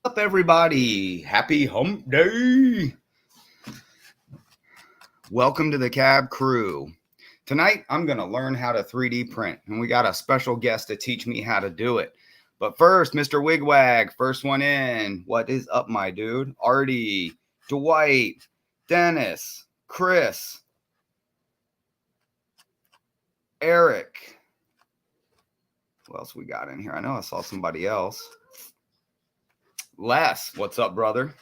Up, everybody? Happy hump day. Welcome to the cab crew. Tonight, I'm going to learn how to 3D print, and we got a special guest to teach me how to do it. But first, Mr. Wigwag, first one in. What is up, my dude? Artie, Dwight, Dennis, Chris, Eric. Who else we got in here? I know I saw somebody else. Les, what's up, brother?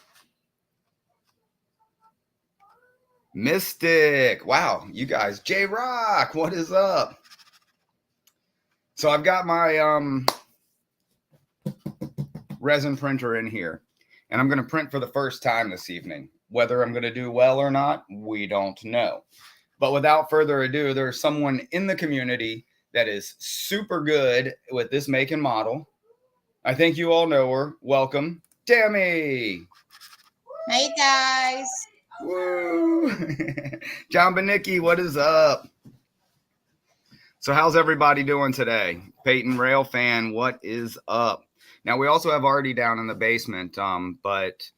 Mystic. Wow, you guys. J-Rock, what is up? So I've got my resin printer in here, and I'm going to print for the first time this evening. Whether I'm going to do well or not, we don't know. But without further ado, there's someone in the community that is super good with this make and model. I think you all know her. Welcome, Tammy. Hey, guys. Woo! John Benicki, what is up? So how's everybody doing today? Peyton Rail fan, what is up? Now we also have Artie down in the basement, but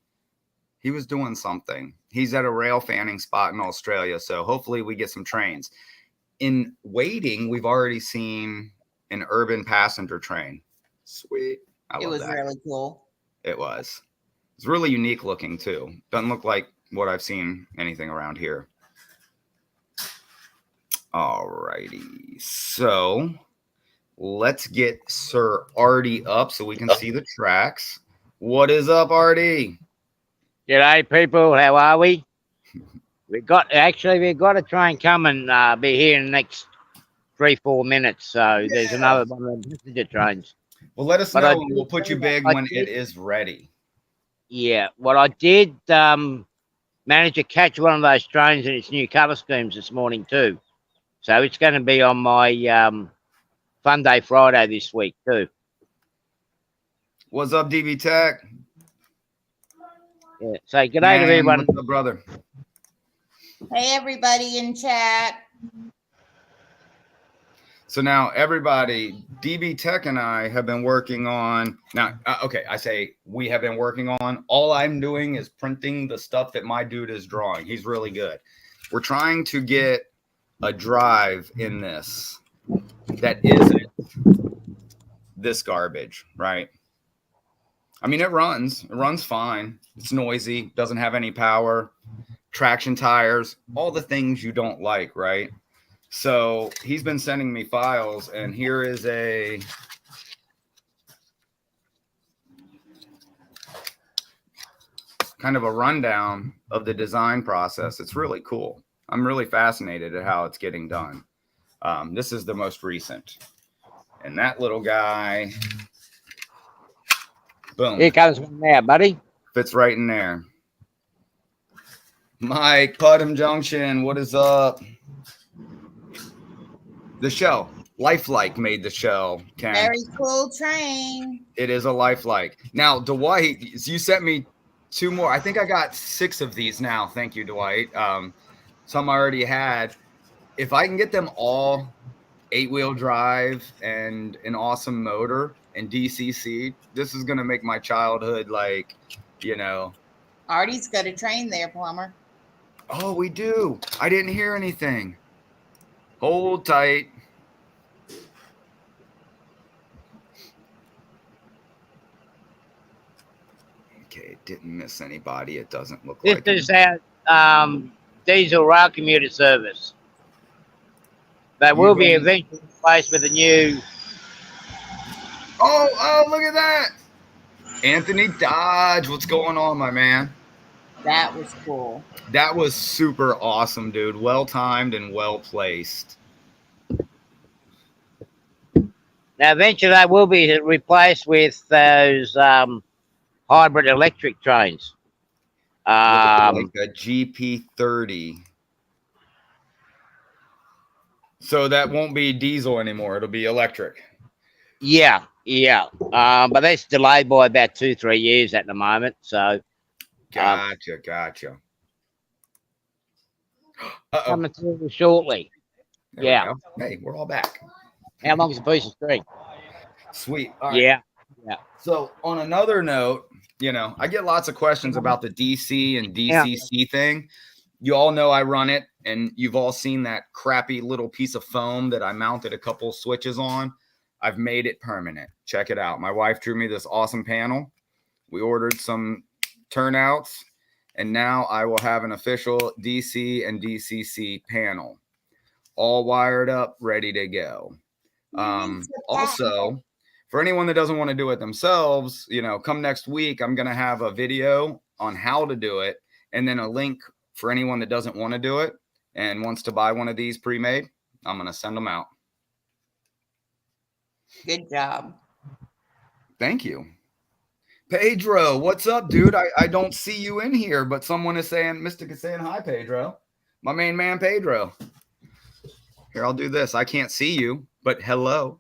he was doing something. He's at a rail fanning spot in Australia, so hopefully we get some trains. In waiting, we've already seen an urban passenger train. Sweet. It was really cool. It was. It's really unique looking too. Doesn't look like what I've seen anything around here. Alrighty, so let's get Sir Artie up so we can see the tracks. What is up, Artie? G'day, people. How are we? We've got a train coming. Be here in the next 3-4 minutes. So there's another one of the passenger trains. Well, let us know, and we'll put you big when it is ready. Yeah, well, I did manage to catch one of those trains in its new colour schemes this morning too. So it's going to be on my Fun Day Friday this week too. What's up, DB Tech? Yeah. So g'day to everyone. What's up, brother? Hey, everybody in chat. So now, everybody, DB Tech and I have been working on now. Okay, I say we have been working on. All I'm doing is printing the stuff that my dude is drawing. He's really good. We're trying to get a drive in this that isn't this garbage, right? I mean, it runs fine. It's noisy, doesn't have any power, traction tires, all the things you don't like, right? So he's been sending me files, and here is a kind of a rundown of the design process. It's really cool. I'm really fascinated at how it's getting done. This is the most recent. And that little guy, boom. Here comes one now, buddy. Fits right in there. Mike, Putnam Junction, what is up? The shell. Lifelike made the shell, Ken. Very cool train. It is a Lifelike. Now, Dwight, you sent me 2 more. I think I got 6 of these now. Thank you, Dwight. Some I already had. If I can get them all 8-wheel drive and an awesome motor and DCC, this is going to make my childhood like, you know. Artie's got a train there, Plumber. Oh, we do. I didn't hear anything. Hold tight. Okay, it didn't miss anybody. It doesn't look like. This is our diesel rail commuter service. That will be eventually replaced with a new. Oh, look at that. Anthony Dodge, what's going on, my man? That was cool. That was super awesome, dude. Well timed and well placed. Now, eventually, that will be replaced with those hybrid electric trains. Like a GP30. So that won't be diesel anymore. It'll be electric. Yeah. But that's delayed by about 2-3 years at the moment. So. Gotcha. Coming through shortly. There we go. Hey, we're all back. How long is a piece of string? Sweet. All right. Yeah. So on another note, you know, I get lots of questions about the DC and DCC thing. You all know I run it, and you've all seen that crappy little piece of foam that I mounted a couple switches on. I've made it permanent. Check it out. My wife drew me this awesome panel. We ordered some turnouts, and now I will have an official DC and DCC panel, all wired up, ready to go. Also, for anyone that doesn't want to do it themselves, you know, come next week, I'm going to have a video on how to do it, and then a link for anyone that doesn't want to do it and wants to buy one of these pre-made. I'm going to send them out. Good job. Thank you. Pedro, what's up, dude? I don't see you in here, but someone is saying, Mystic is saying hi, Pedro. My main man, Pedro. Here, I'll do this. I can't see you, but hello.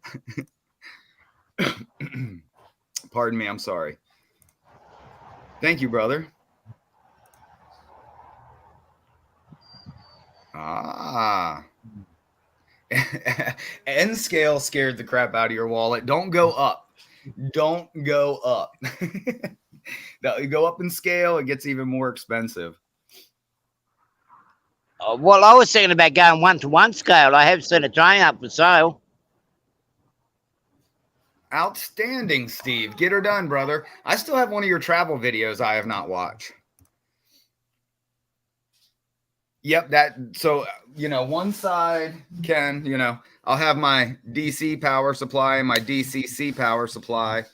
Pardon me. I'm sorry. Thank you, brother. N scale scared the crap out of your wallet. Don't go up. Don't go up. No, you go up in scale, it gets even more expensive. Well, I was thinking about going 1-to-1 scale. I have seen a train up for sale. Outstanding, Steve. Get her done, brother. I still have one of your travel videos I have not watched. Yep, so, you know, one side can, you know, I'll have my DC power supply and my DCC power supply,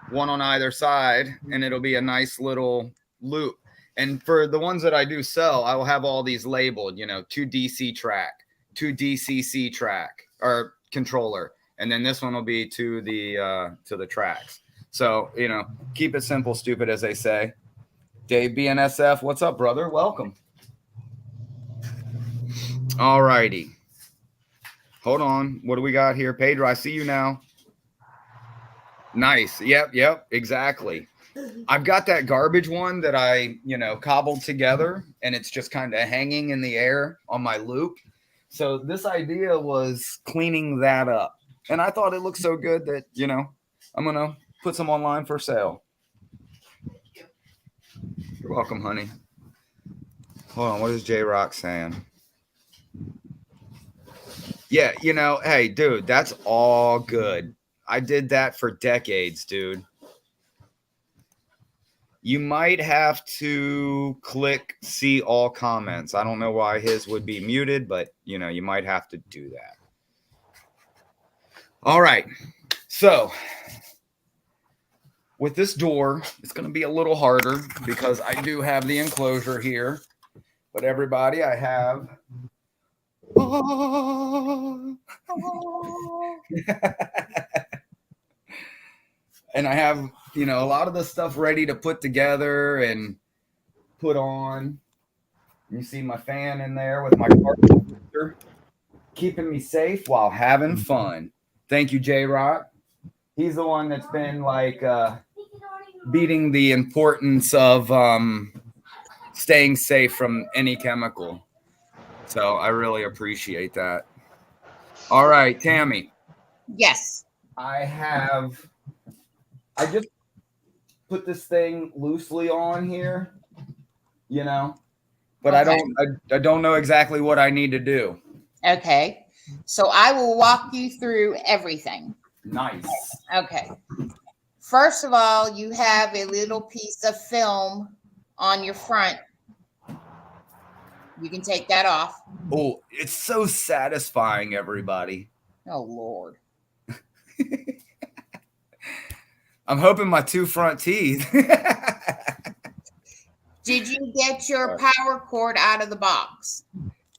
one on either side, and it'll be a nice little loop. And for the ones that I do sell, I will have all these labeled, you know, 2 DC track, 2 DCC track or controller. And then this one will be to the tracks. So, you know, keep it simple, stupid, as they say. Dave BNSF, what's up, brother? Welcome. All righty. Hold on. What do we got here? Pedro, I see you now. Nice. Yep, exactly. I've got that garbage one that I, you know, cobbled together, and it's just kind of hanging in the air on my loop. So this idea was cleaning that up. And I thought it looked so good that, you know, I'm going to put some online for sale. You're welcome, honey. Hold on. What is J-Rock saying? Yeah, you know, hey, dude, that's all good. I did that for decades, dude. You might have to click see all comments. I don't know why his would be muted, but, you know, you might have to do that. All right. So with this door, it's going to be a little harder because I do have the enclosure here. But everybody, I have... And I have, you know, a lot of the stuff ready to put together and put on. You see my fan in there with my carpet filter, keeping me safe while having fun. Thank you, J-Rock. He's the one that's been like beating the importance of staying safe from any chemical. So I really appreciate that. All right, Tammy. Yes. I just put this thing loosely on here, you know, but okay. I don't know exactly what I need to do. Okay. So I will walk you through everything. Nice. Okay. First of all, you have a little piece of film on your front. You can take that off. Oh, it's so satisfying, everybody. Oh, Lord. I'm hoping my 2 front teeth. Did you get your power cord out of the box?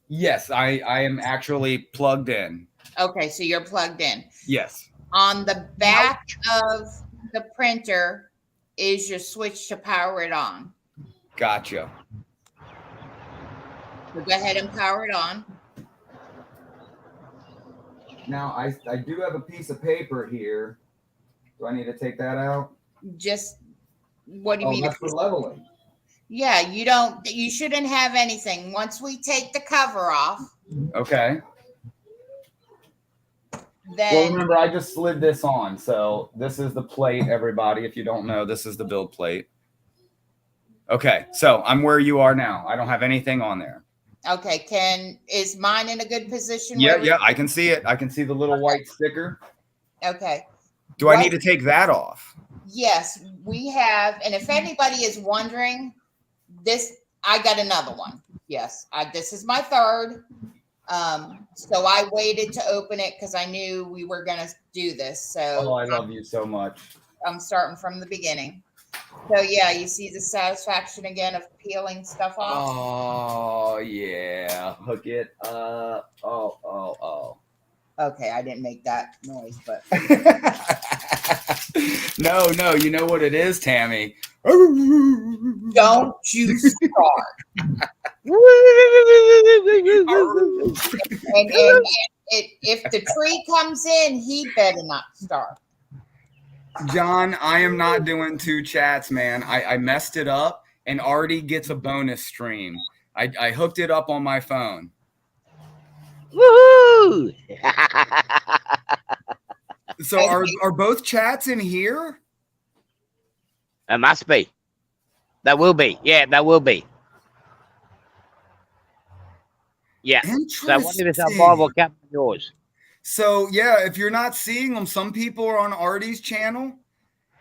Yes, I am actually plugged in. Okay, so you're plugged in. Yes. On the back of the printer is your switch to power it on. Gotcha. So go ahead and power it on. Now, I do have a piece of paper here. Do I need to take that out? Just, what do you mean? That's for leveling. Yeah, you shouldn't have anything. Once we take the cover off. Okay. then remember, I just slid this on. So this is the plate, everybody. If you don't know, this is the build plate. Okay, so I'm where you are now. I don't have anything on there. okay, is mine in a good position? Yeah, where yeah, I can see it. I can see the little white sticker. Okay. Do I need to take that off? Yes, we have, and if anybody is wondering, I got another one. Yes, this is my third. So I waited to open it because I knew we were gonna do this. Oh, So I love you so much. I'm starting from the beginning. So yeah, you see the satisfaction again of peeling stuff off. Oh yeah, hook it up. Oh. Okay, I didn't make that noise, but No, you know what it is, Tammy. don't you start. And if the tree comes in, he better not start. John, I am not doing 2 chats, man. I messed it up, and Artie gets a bonus stream. I hooked it up on my phone. Woohoo! So are both chats in here? It must be. That will be. Yeah, that will be. Yeah. So I wonder if it's Bible cap yours. So yeah, if you're not seeing them, some people are on Artie's channel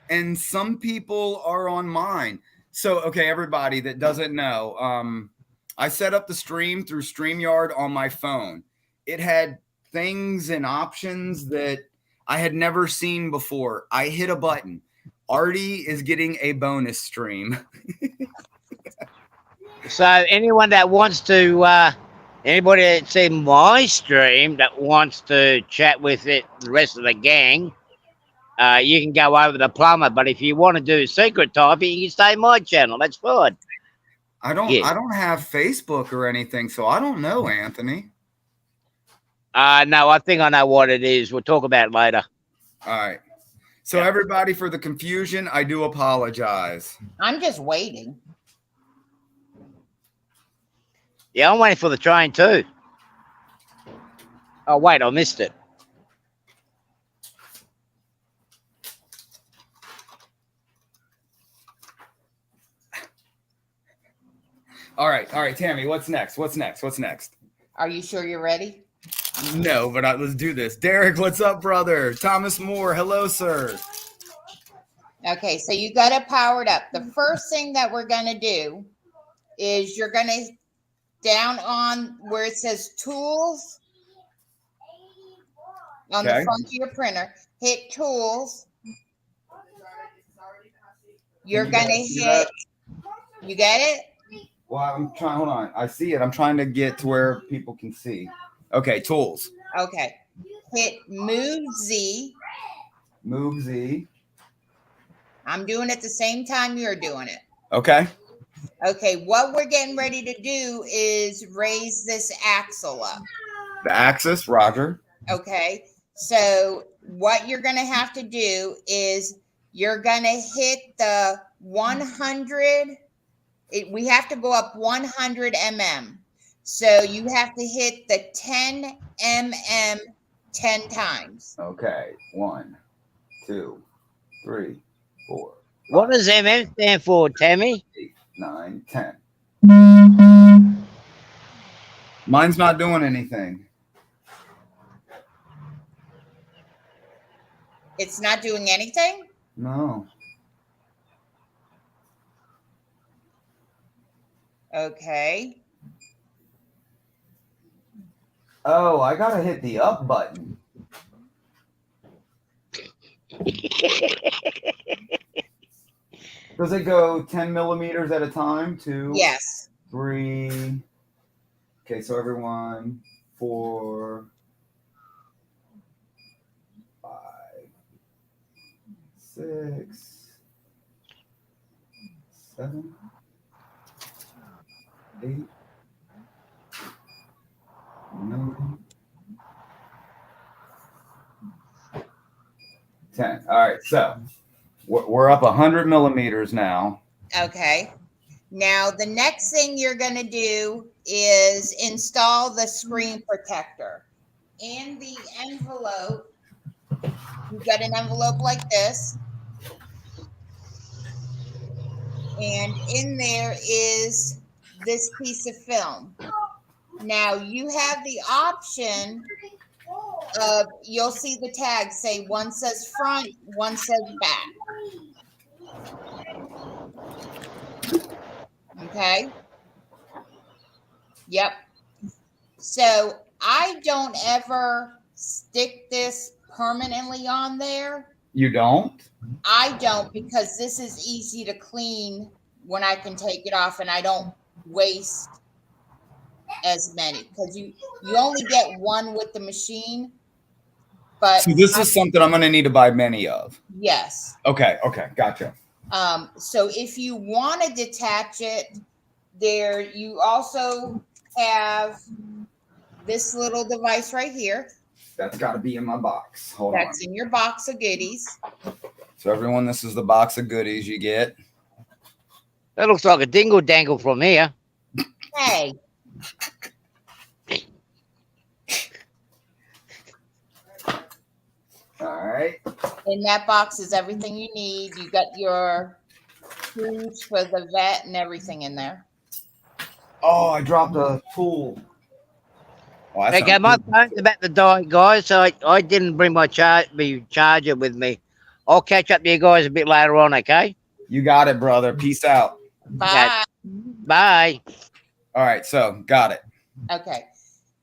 and some people are on mine. So okay, everybody that doesn't know, I set up the stream through StreamYard on my phone. It had things and options that I had never seen before. I hit a button. Artie is getting a bonus stream. So anyone that wants to, anybody that's in my stream that wants to chat with the rest of the gang, you can go over to Plumber. But if you want to do secret typing, you can stay in my channel. That's fine. I don't have Facebook or anything, so I don't know, Anthony. No, I think I know what it is. We'll talk about it later. All right. So everybody, for the confusion, I do apologize. I'm just waiting. Yeah, I'm waiting for the train too. Oh, wait, I missed it. All right, Tammy, what's next? Are you sure you're ready? No, but let's do this. Derek, what's up, brother? Thomas Moore, hello, sir. Okay, so you got it powered up. The first thing that we're going to do is you're going to down on where it says tools on the front of your printer, hit tools. You're going to hit, you get it? Well, I'm trying, hold on. I see it. I'm trying to get to where people can see. Okay, tools. Okay. Hit move Z. Move Z. I'm doing it the same time you're doing it. Okay. Okay, what we're getting ready to do is raise this axle up. The axis, Roger. Okay, so what you're going to have to do is you're going to hit the 100. We have to go up 100 mm. So you have to hit the 10 mm 10 times. Okay, 1, 2, 3, 4. What does MM stand for, Tammy? 8, 9, 10. Mine's not doing anything. It's not doing anything? No. Okay. Oh, I gotta hit the up button. Does it go 10 millimeters at a time? 2, Yes. 3. Okay, so everyone, 4, 5, 6, 7, 8, 9, 10. All right, so we're up 100 millimeters now. Okay. Now, the next thing you're going to do is install the screen protector. In the envelope, You got an envelope like this. And in there is this piece of film. Now you have the option of, you'll see the tag say one says front, one says back. Okay. Yep. So I don't ever stick this permanently on there. You don't? I don't, because this is easy to clean when I can take it off and I don't waste as many, because you only get one with the machine. But So this is something I'm going to need to buy many of. yes. Okay. Gotcha. So if you want to detach it, there you also have this little device right here. That's got to be in my box. Hold on. That's in your box of goodies. So everyone, this is the box of goodies you get. That looks like a dingle dangle from here. Hey. All right. In that box is everything you need. You got your screws for the vet and everything in there. Oh, I dropped a tool. Oh, that Okay, sounds my good. phone's about to die, guys, so I didn't bring my charger with me. I'll catch up to you guys a bit later on, okay? You got it, brother. Peace out. Bye. Bye. All right. So got it. Okay.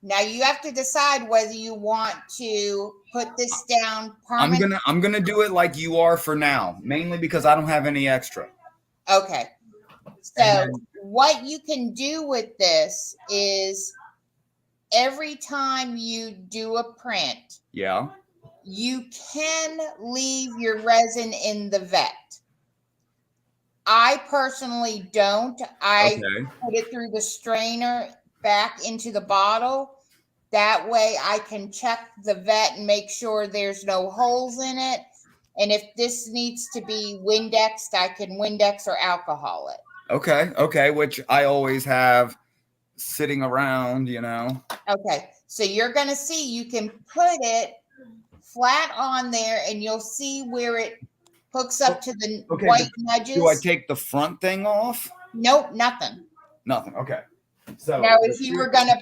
Now you have to decide whether you want to put this down permanently. I'm gonna do it like you are for now, mainly because I don't have any extra. Okay. So what you can do with this is every time you do a print, Yeah. you can leave your resin in the vet. I personally don't. I put it through the strainer back into the bottle. That way I can check the vet and make sure there's no holes in it. And if this needs to be Windexed, I can Windex or alcohol it. Okay. Which I always have sitting around, you know. Okay. So you're going to see, you can put it flat on there and you'll see where it hooks up to the white nudges. Do I take the front thing off? Nope, nothing. Nothing. Okay. So now, if you were going to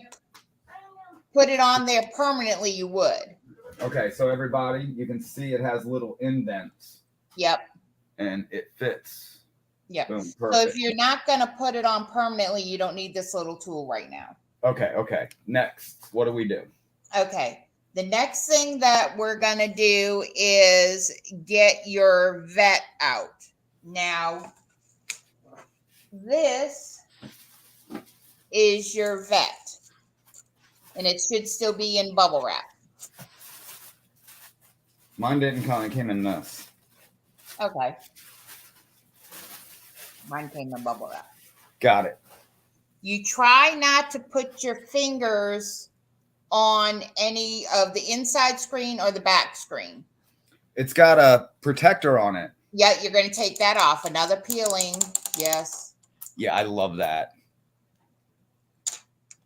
put it on there permanently, you would. Okay, so everybody, you can see it has little indents. Yep. And it fits. Yep. Boom, so perfect. if you're not going to put it on permanently, you don't need this little tool right now. Okay. Next, what do we do? Okay. The next thing that we're going to do is get your vet out. Now, this is your vet. And it should still be in bubble wrap. Mine didn't come. It came in this. Okay. Mine came in bubble wrap. Got it. You try not to put your fingers on any of the inside screen or the back screen. It's got a protector on it. Yeah, you're going to take that off. Another peeling. Yes. Yeah, I love that.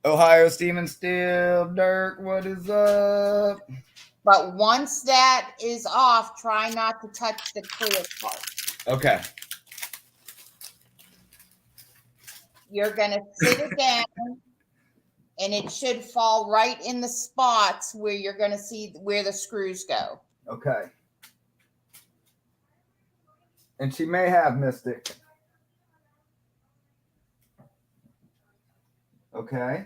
Ohio Steven Steel, Dirk, what is up? But once that is off, try not to touch the clear part. Okay. You're going to sit it down, and it should fall right in the spots where you're going to see where the screws go. Okay. And she may have Mystic. Okay.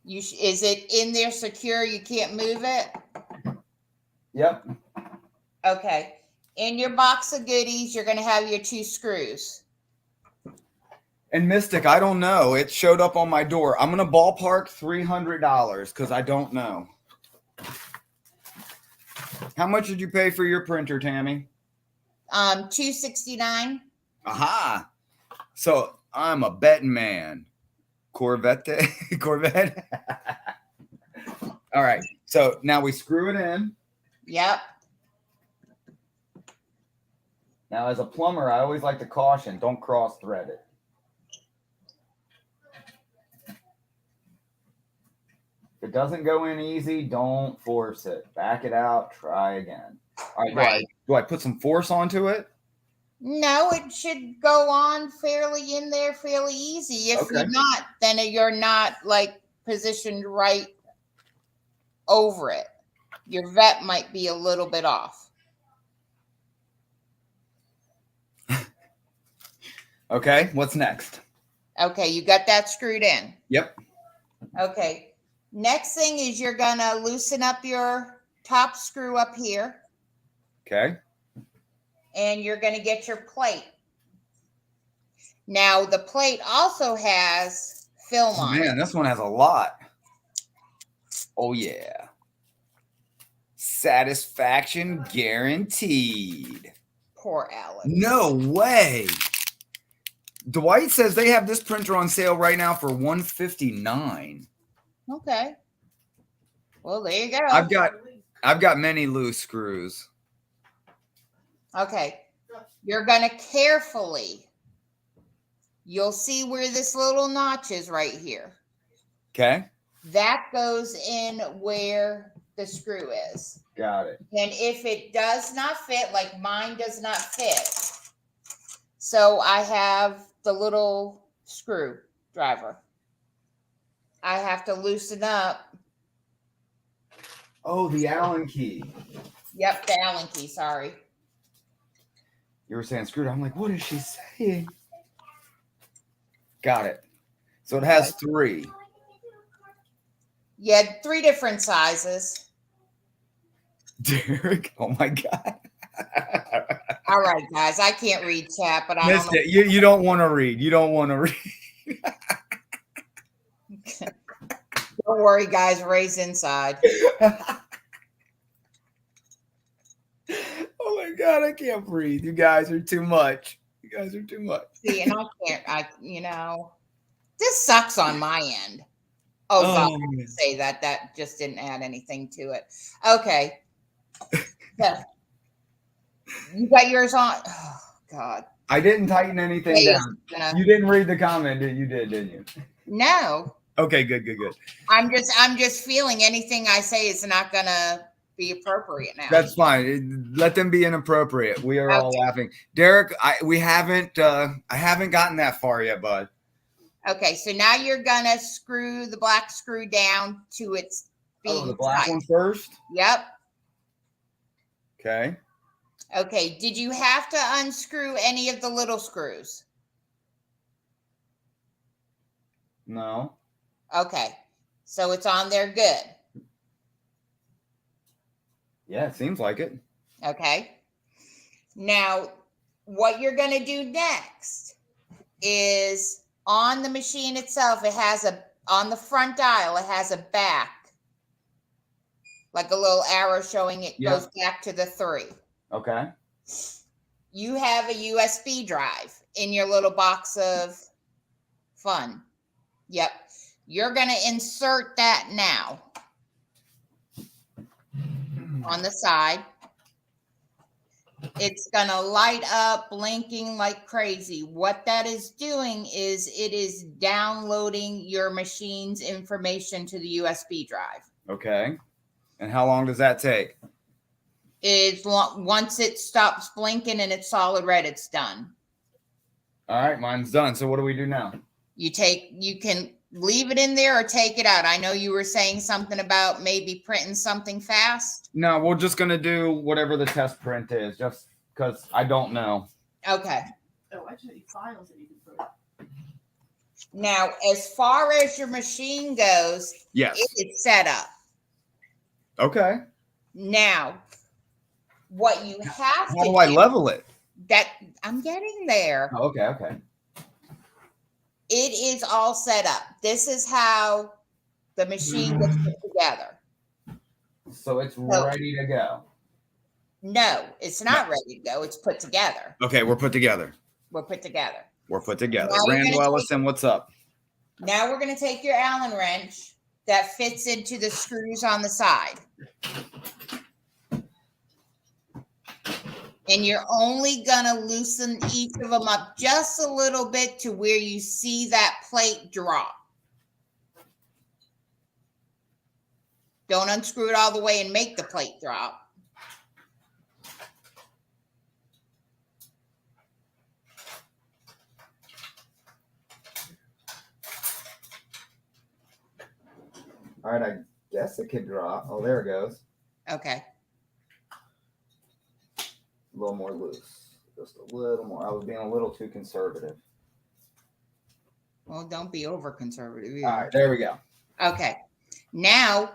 Is it in there secure? You can't move it? Yep. Okay. In your box of goodies, you're going to have your 2 screws. And Mystic, I don't know. It showed up on my door. I'm going to ballpark $300 because I don't know. How much did you pay for your printer, Tammy? $269. Aha. So I'm a betting man. Corvette. All right. So now we screw it in. Yep. Now, as a plumber, I always like to caution, don't cross thread it. If it doesn't go in easy, don't force it. Back it out. Try again. All right, Right. do I put some force onto it? No, it should go on fairly in there, fairly easy. If Okay. you're not, then you're not like positioned right over it. Your vet might be a little bit off. Okay, what's next? Okay, you got that screwed in. Yep. Okay. Next thing is you're gonna loosen up your top screw up here, Okay. and you're gonna get your plate. Now the plate also has film Oh, on man, it. this one has a lot. Oh, yeah. Satisfaction guaranteed. Poor Alex. No way. Dwight says they have this printer on sale right now for $159. Okay. Well, there you go. I've got many loose screws. Okay. You're gonna carefully. You'll see where this little notch is right here. Okay. That goes in where the screw is. Got it. And if it does not fit, like mine does not fit, so I have the little screwdriver. I have to loosen up. Oh, the Allen key. Yep, the Allen key, sorry. You were saying screwed. I'm like, what is she saying? Got it. So it has 3. Yeah, 3 different sizes. Derek, oh my God. All right, guys, I can't read chat, but I Missed don't know. it. You don't want to read. You don't want to read. Don't worry, guys, Ray's inside. Oh my God, I can't breathe. You guys are too much. You guys are too much. See, and this sucks on my end. Oh, God, I didn't say that. That just didn't add anything to it. Okay. So, you got yours on. Oh, God. I didn't tighten anything down. You didn't read the comment, you did, didn't you? No. Okay, good. I'm just feeling anything I say is not gonna be appropriate now. That's fine. Let them be inappropriate. We are all laughing. Derek, I haven't gotten that far yet, bud. Okay, so now you're gonna screw the black screw down to its being the black tight. one first? Yep. Okay. Okay, did you have to unscrew any of the little screws? No. Okay, so it's on there good. Yeah, it seems like it. Okay. Now, what you're going to do next is on the machine itself, it has on the front dial, it has a back, like a little arrow showing it goes back to the 3. Okay. You have a USB drive in your little box of fun. Yep. You're going to insert that now on the side. It's going to light up, blinking like crazy. What that is doing is it is downloading your machine's information to the USB drive. Okay. And how long does that take? Once it stops blinking and it's solid red, it's done. All right, mine's done. So what do we do now? You can leave it in there or take it out. I know you were saying something about maybe printing something fast. No, we're just going to do whatever the test print is, just because I don't know. Okay. Oh, actually, files that you can put. Now, as far as your machine goes, Yes. it is set up. Okay. Now, what you have How do I level it? That I'm getting there. Oh, okay. It is all set up. This is how the machine gets put together. So it's ready to go. No, it's not ready to go. It's put together. Okay, we're put together. We're put together. Now Randall Ellison, what's up? Now we're going to take your Allen wrench that fits into the screws on the side. And you're only going to loosen each of them up just a little bit to where you see that plate drop. Don't unscrew it all the way and make the plate drop. All right, I guess it could drop. Oh, there it goes. Okay. A little more loose. Just a little more. I was being a little too conservative. Well, don't be over conservative All either. right, there we go. Okay. Now,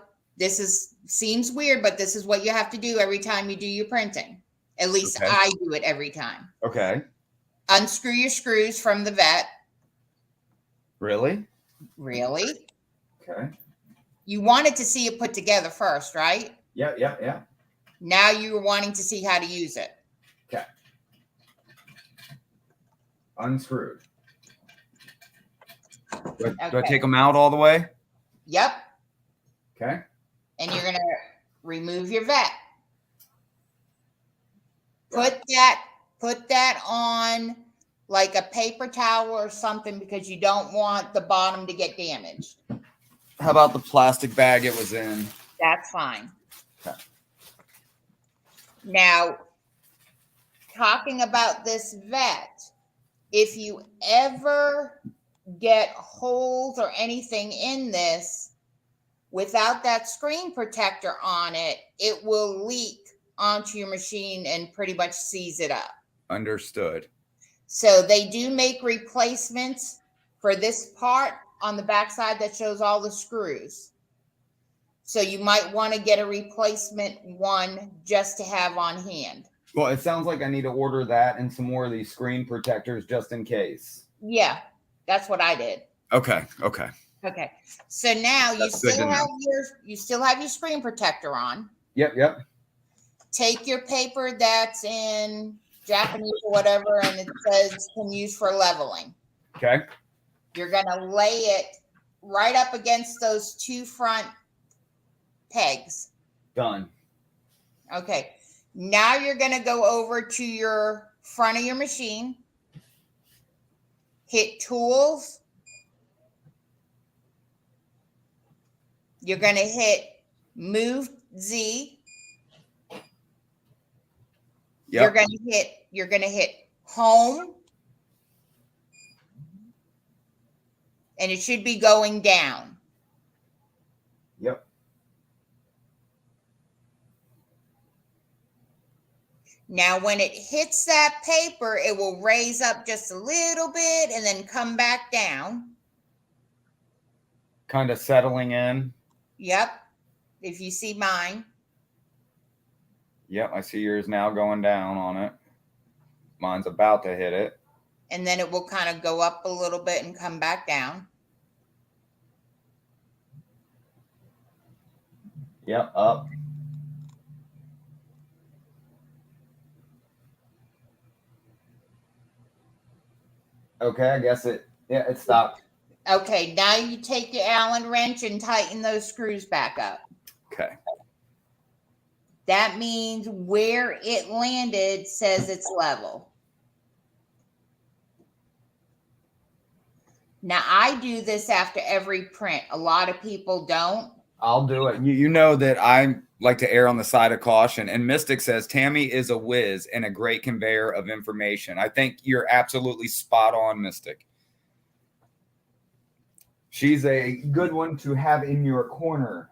seems weird, but this is what you have to do every time you do your printing. At least Okay. I do it every time. Okay. Unscrew your screws from the vet. Really? Really? Okay. You wanted to see it put together first, right? Yeah. Now you're wanting to see how to use it. Okay. Unscrewed. Do I take them out all the way? Yep. Okay. And you're going to remove your vet. Right. Put that on like a paper towel or something because you don't want the bottom to get damaged. How about the plastic bag it was in? That's fine. Okay. Now, talking about this vet, if you ever get holes or anything in this, without that screen protector on it, it will leak onto your machine and pretty much seize it up. Understood. So they do make replacements for this part on the backside that shows all the screws. So you might want to get a replacement one just to have on hand. Well, it sounds like I need to order that and some more of these screen protectors just in case. Yeah, that's what I did. Okay. Okay. So now you still have your screen protector on. Yep. Take your paper that's in Japanese or whatever, and it says can use for leveling. Okay. You're going to lay it right up against those two front pegs. Done. Okay. Now you're going to go over to your front of your machine, hit tools. You're going to hit move Z. Yep. You're going to hit home. And it should be going down. Yep. Now, when it hits that paper, it will raise up just a little bit and then come back down. Kind of settling in. Yep. If you see mine. Yep, I see yours now going down on it. Mine's about to hit it. And then it will kind of go up a little bit and come back down. Yep, up. Okay, I guess it stopped. Okay, now you take your Allen wrench and tighten those screws back up. Okay. That means where it landed says it's level. Now, I do this after every print. A lot of people don't. I'll do it. You know that I like to err on the side of caution. And Mystic says, Tammy is a whiz and a great conveyor of information. I think you're absolutely spot on, Mystic. She's a good one to have in your corner.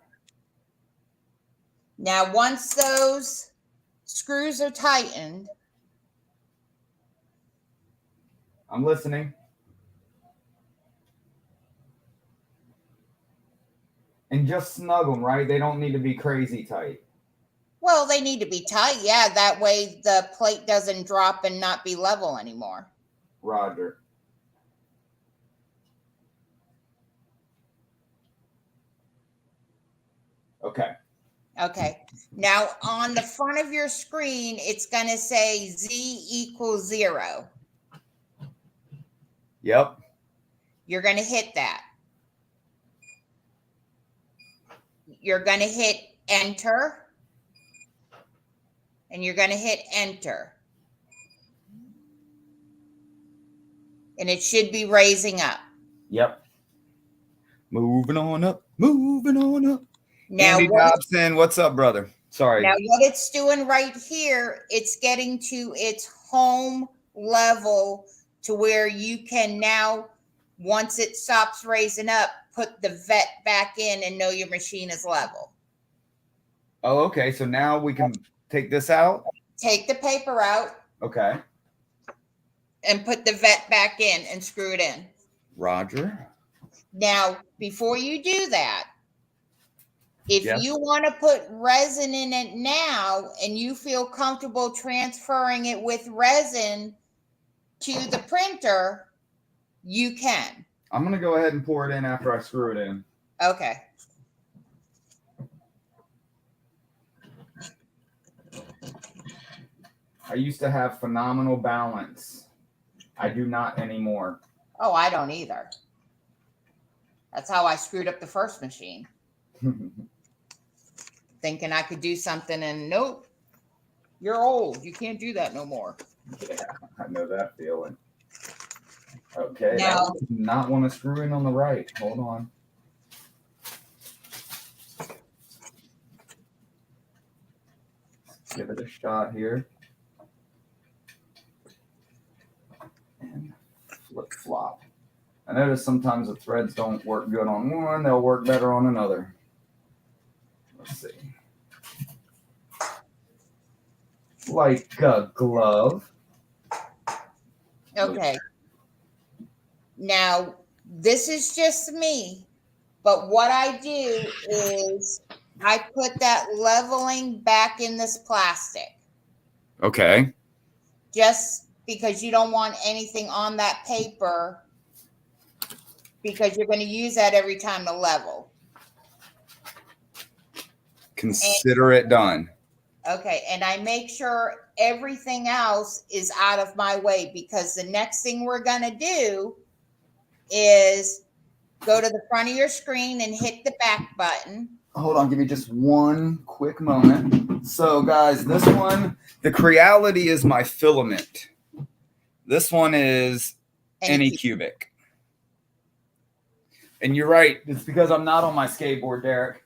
Now, once those screws are tightened, I'm listening. And just snug them, right? They don't need to be crazy tight. well, they need to be tight. Yeah, that way the plate doesn't drop and not be level anymore. Roger. Okay. Okay. Now, on the front of your screen, it's going to say Z equals 0. Yep. You're going to hit that. You're going to hit enter. And you're going to hit enter. And it should be raising up. Yep. Moving on up. Moving on up. Now, Andy Dobson, what's up, brother? Sorry. Now, what it's doing right here, it's getting to its home level to where you can now Once it stops raising up, put the vet back in and know your machine is level. Oh, okay. So now we can take this out. Take the paper out Okay. and put the vet back in and screw it in. Roger. Now, before you do that, if Yes. you want to put resin in it now and you feel comfortable transferring it with resin to the printer, you can. I'm going to go ahead and pour it in after I screw it in. Okay. I used to have phenomenal balance. I do not anymore. Oh, I don't either. That's how I screwed up the first machine. Thinking I could do something, and nope, you're old. You can't do that no more. Yeah, I know that feeling. Okay, Now, that does not want to screw in on the right. Hold on. Give it a shot here. And flip flop. I notice sometimes the threads don't work good on one, they'll work better on another. Let's see. Like a glove. okay. Now, this is just me, but what I do is I put that leveling back in this plastic Okay. just because you don't want anything on that paper because you're going to use that every time to level. Consider it done. Okay, and I make sure everything else is out of my way because the next thing we're going to do is go to the front of your screen and hit the back button. Hold on, give me just one quick moment. So, guys, this one, the Creality is my filament. This one is Anycubic. And you're right, it's because I'm not on my skateboard, Derek.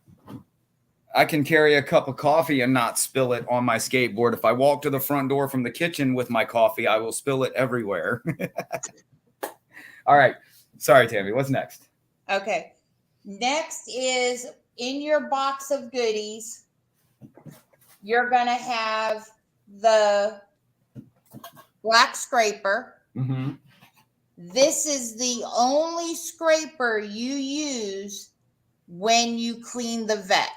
I can carry a cup of coffee and not spill it on my skateboard. If I walk to the front door from the kitchen with my coffee, I will spill it everywhere. All right. Sorry, Tammy. What's next? Okay. Next is in your box of goodies, you're going to have the black scraper. Mm-hmm. This is the only scraper you use when you clean the vet.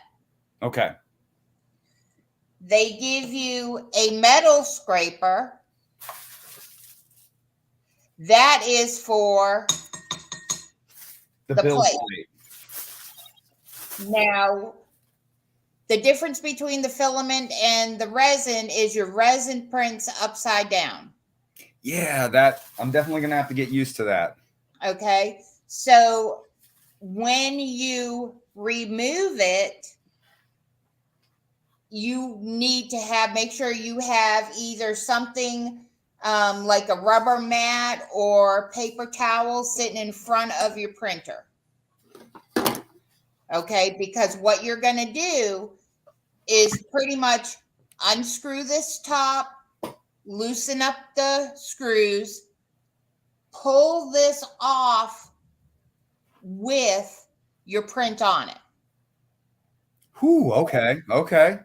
Okay. They give you a metal scraper. That is for The the build plate. Now, the difference between the filament and the resin is your resin prints upside down. Yeah, that I'm definitely gonna have to get used to that. Okay. So when you remove it, you need to make sure you have either something like a rubber mat or paper towel sitting in front of your printer. Okay, because what you're going to do is pretty much unscrew this top, loosen up the screws, pull this off with your print on it. Whew, okay, okay.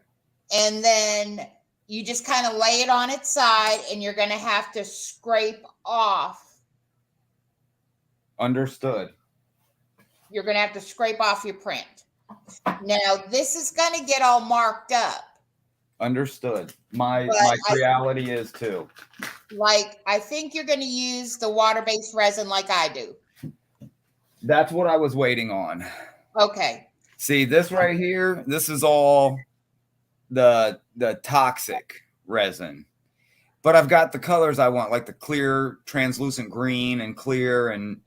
And then you just kind of lay it on its side and you're going to have to scrape off. Understood. You're going to have to scrape off your print. Now, this is going to get all marked up. Understood. My But reality is too. Like, I think you're going to use the water-based resin like I do. That's what I was waiting on. Okay. See, this right here, this is all the toxic resin. But I've got the colors I want, like the clear, translucent green and clear and,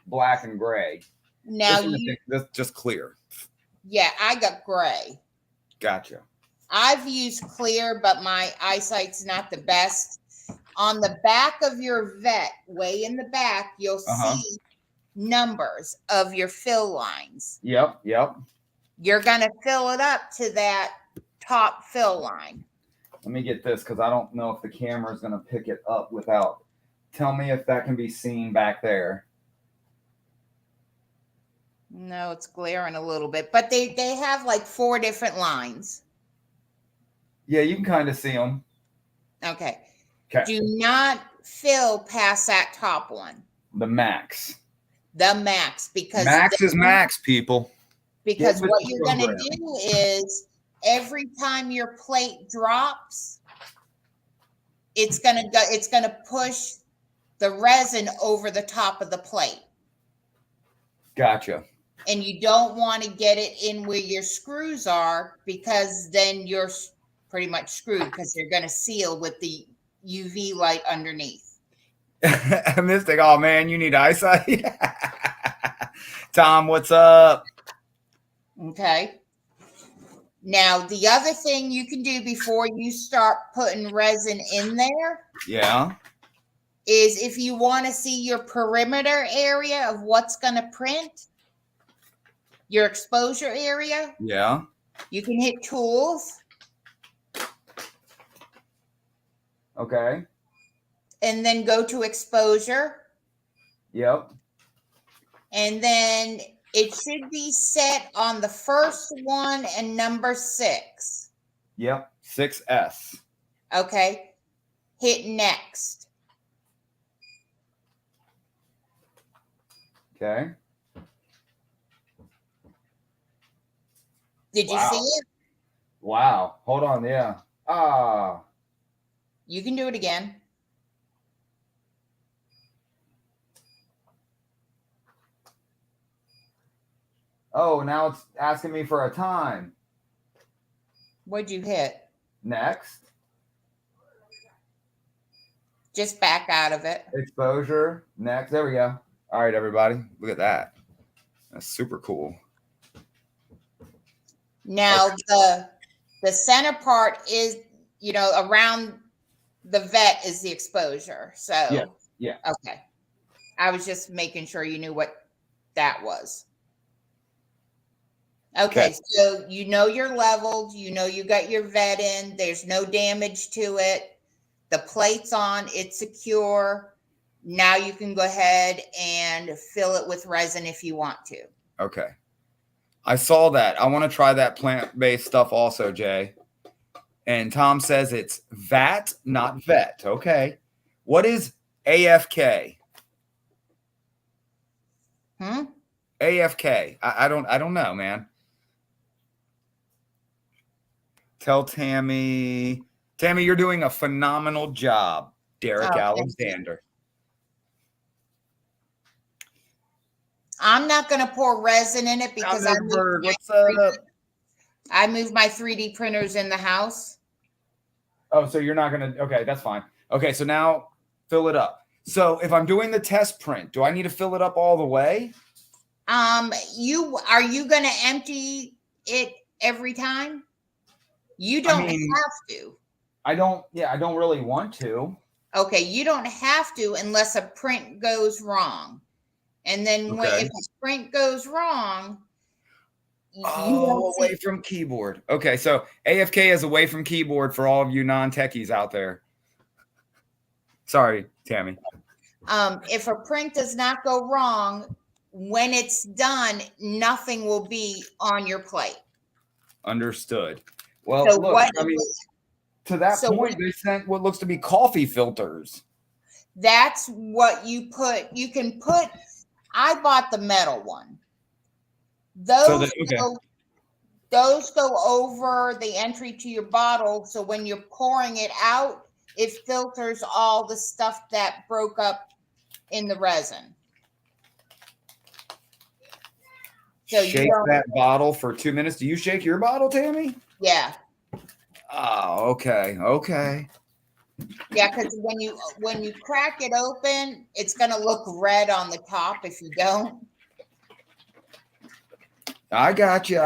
black and gray. Now this just clear. Yeah, I got gray. Gotcha. I've used clear, but my eyesight's not the best. On the back of your vet, way in the back, you'll see numbers of your fill lines. Yep. You're going to fill it up to that top fill line. Let me get this because I don't know if the camera is going to pick it up without. Tell me if that can be seen back there. No, it's glaring a little bit, but they have like 4 different lines. Yeah, you can kind of see them. Okay. Okay. Do not fill past that top one, The max. the max, because Max is max, people. because Get with what the you're going to program. do is every time your plate drops, it's going to push the resin over the top of the plate. Gotcha. And you don't want to get it in where your screws are, because then you're pretty much screwed, because they're going to seal with the UV light underneath. Mystic, oh man, you need eyesight. Tom, what's up? Okay. Now, the other thing you can do before you start putting resin in there Yeah. is, if you want to see your perimeter area of what's going to print, your exposure area, Yeah. you can hit tools Okay. and then go to exposure. Yep. And then it should be set on the first one and number 6. Yep. 6S. Okay. Hit next. Okay. Did you Wow. see it? Wow. Hold on. Yeah. Ah. You can do it again. Oh, now it's asking me for a time. What'd you hit? Next. Just back out of it. Exposure. Next. There we go. All right, everybody. Look at that. That's super cool. Now the center part is, around the vet is the exposure. So Yeah. Yeah. Okay. I was just making sure you knew what that was. Okay, so you're leveled, you got your vet in, there's no damage to it. The plate's on, it's secure. Now you can go ahead and fill it with resin if you want to. Okay. I saw that. I want to try that plant-based stuff also, Jay. And Tom says it's VAT, not vet. Okay. What is AFK? AFK. I don't know, man. Tell Tammy. Tammy, you're doing a phenomenal job. Derek Alexander. I'm not going to pour resin in it because I moved my 3D printers in the house. Oh, so you're not going to. Okay, that's fine. Okay, so now fill it up. So if I'm doing the test print, do I need to fill it up all the way? Are you going to empty it every time? You don't have to. I don't really want to. Okay, you don't have to unless a print goes wrong. And then if a print goes wrong, away from keyboard. Okay, so AFK is away from keyboard for all of you non-techies out there. Sorry, Tammy. If a print does not go wrong, when it's done, nothing will be on your plate. Understood. Well, so look, to that point, they sent what looks to be coffee filters. That's what you put. You can put. I bought the metal one. Those go over the entry to your bottle, so when you're pouring it out, it filters all the stuff that broke up in the resin. So shake that bottle for 2 minutes. Do you shake your bottle, Tammy? Yeah. Oh, okay. Okay. Yeah, because when you crack it open, it's gonna look red on the top if you don't. I got you.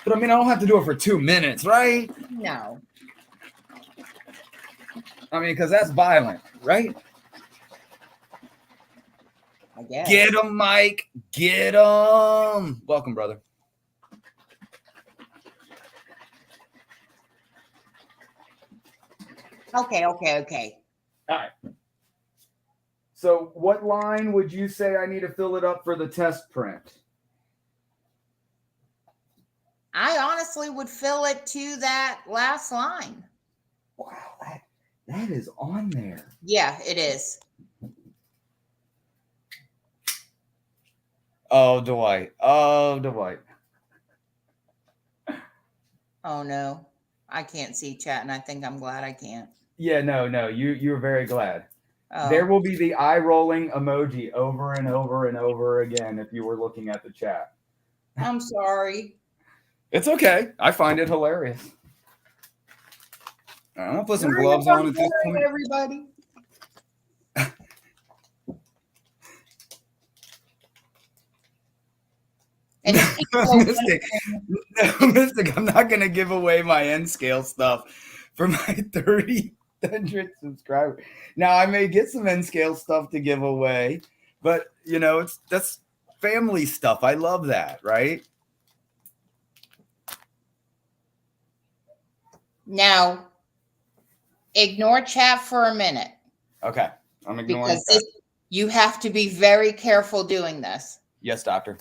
But I mean, I don't have to do it for 2 minutes, right? No. I mean, because that's violent, right? I guess. Get him, Mike. Get him. Welcome, brother. Okay. All right. So what line would you say I need to fill it up for the test print? I honestly would fill it to that last line. Wow, that is on there. Yeah, it is. Oh, Dwight. Oh, Dwight. Oh no, I can't see chat, and I think I'm glad I can't. Yeah, no, you're very glad. Oh. There will be the eye rolling emoji over and over and over again if you were looking at the chat. I'm sorry. It's okay. I find it hilarious. I'm gonna put some gloves on at this point. Everybody. And Mystic, I'm not gonna give away my N scale stuff for my 300 subscribers. Now I may get some N scale stuff to give away, but that's family stuff. I love that, right? Now, ignore chat for a minute. Okay, I'm ignoring because you have to be very careful doing this. Yes, doctor.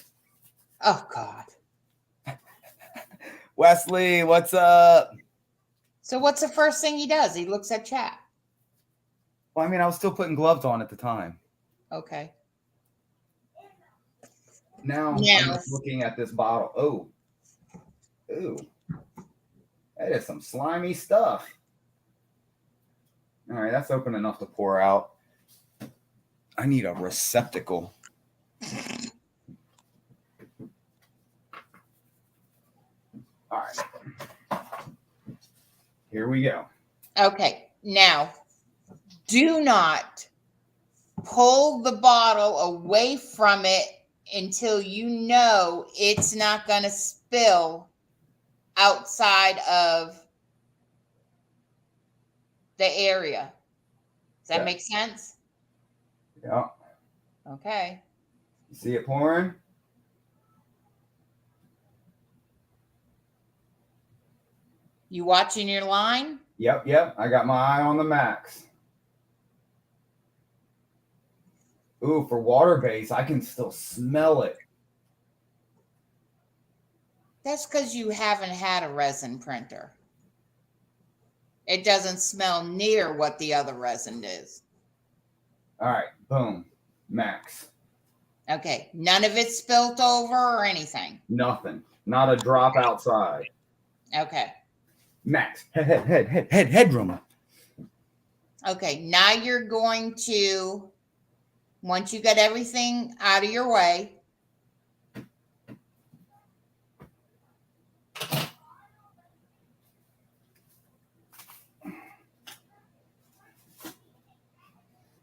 Oh God. Wesley, what's up? So what's the first thing he does? He looks at chat. Well, I mean, I was still putting gloves on at the time. Okay. Now I'm just looking at this bottle. Oh, that is some slimy stuff. All right, that's open enough to pour out. I need a receptacle. All right. Here we go. Okay. Now, do not pull the bottle away from it until you know it's not going to spill outside of the area. Does that make sense? Yeah. Okay. You see it pouring? You watching your line? Yep. I got my eye on the max. Ooh, for water base, I can still smell it. That's because you haven't had a resin printer. It doesn't smell near what the other resin is. All right, boom, max. Okay, none of it spilt over or anything. Nothing, not a drop outside. Okay. Max, headroom. Okay, now you're going to, once you get everything out of your way,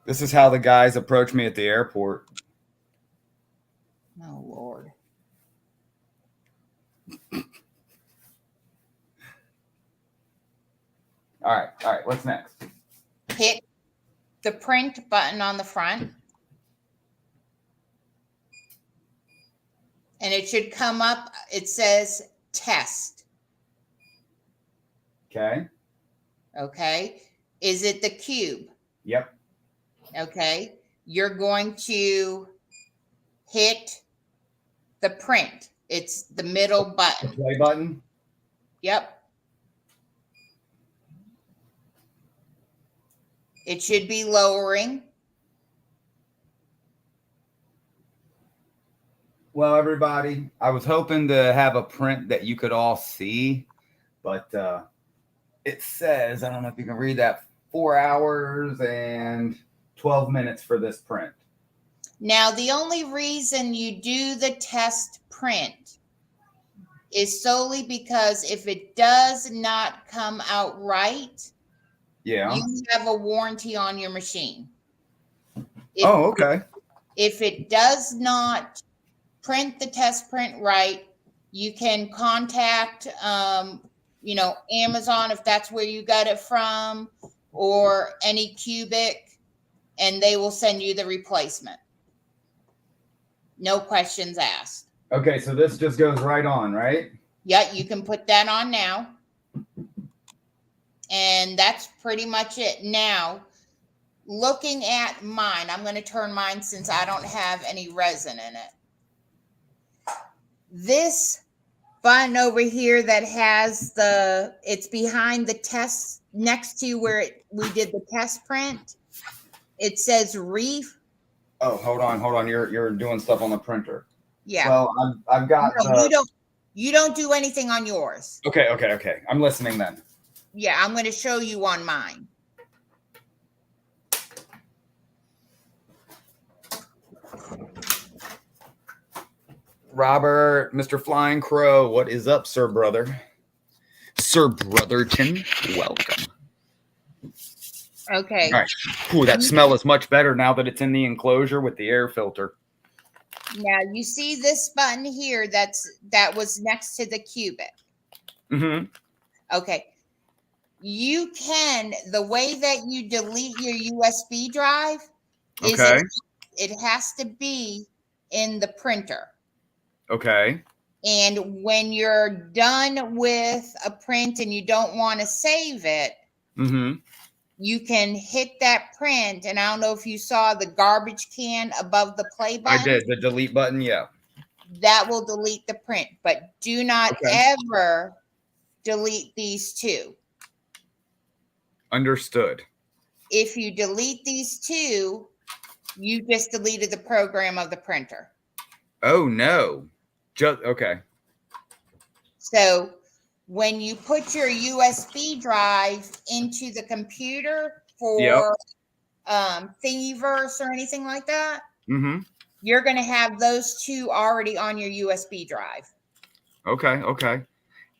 this is how the guys approach me at the airport. oh Lord. All right, what's next? Hit the print button on the front. And it should come up, it says test. Okay. Okay. Is it the cube? Yep. Okay. You're going to hit the print. It's the middle button. The play button? Yep. It should be lowering. Well, everybody, I was hoping to have a print that you could all see, but it says, I don't know if you can read that, 4 hours and 12 minutes for this print. Now, the only reason you do the test print is solely because if it does not come out right, you have a warranty on your machine. Okay. If it does not print the test print right, you can contact, Amazon if that's where you got it from, or any cubic, and they will send you the replacement. No questions asked. Okay, so this just goes right on, right? Yeah, you can put that on now. And that's pretty much it. Now, looking at mine, I'm going to turn mine since I don't have any resin in it. This button over here that has it's behind the test, next to where we did the test print. It says reef. Oh, hold on. You're doing stuff on the printer. Yeah. Well, I've got. No, you don't do anything on yours. Okay. I'm listening then. Yeah, I'm going to show you on mine. Robert, Mr. Flying Crow, what is up, Sir Brother? Sir Brotherton, welcome. Okay. All right. Ooh, that smell is much better now that it's in the enclosure with the air filter. Now you see this button here that was next to the cubic. Mm-hmm. Okay. You can, the way that you delete your USB drive is Okay. it has to be in the printer. Okay. And when you're done with a print and you don't want to save it, Mm-hmm. you can hit that print. And I don't know if you saw the garbage can above the play button. I did. The delete button, yeah. That will delete the print. But do not ever delete these two. Understood. If you delete these two, you just deleted the program of the printer. Oh, no. Just okay. So when you put your USB drive into the computer for Thingiverse or anything like that, you're going to have those two already on your USB drive. Okay. Just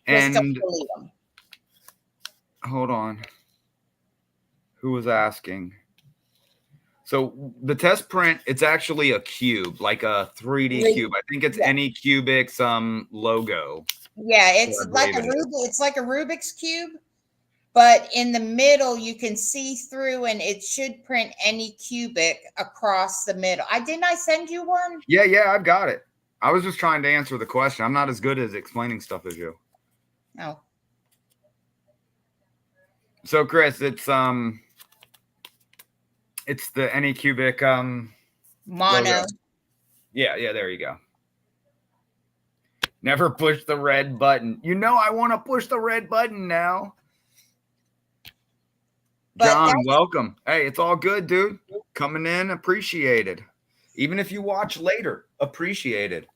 And don't delete them. hold on. Who was asking? So the test print, it's actually a cube, like a 3D cube. I think it's Anycubic's logo. Yeah, it's like a Rubik's cube, but in the middle you can see through, and it should print Anycubic across the middle. Didn't I send you one? Yeah, I've got it. I was just trying to answer the question. I'm not as good as explaining stuff as you. Oh. So Chris, it's the Anycubic mono. Logo. Yeah, there you go. Never push the red button. You know I want to push the red button now. John, welcome. Hey, it's all good, dude. Coming in, appreciated. Even if you watch later, appreciated.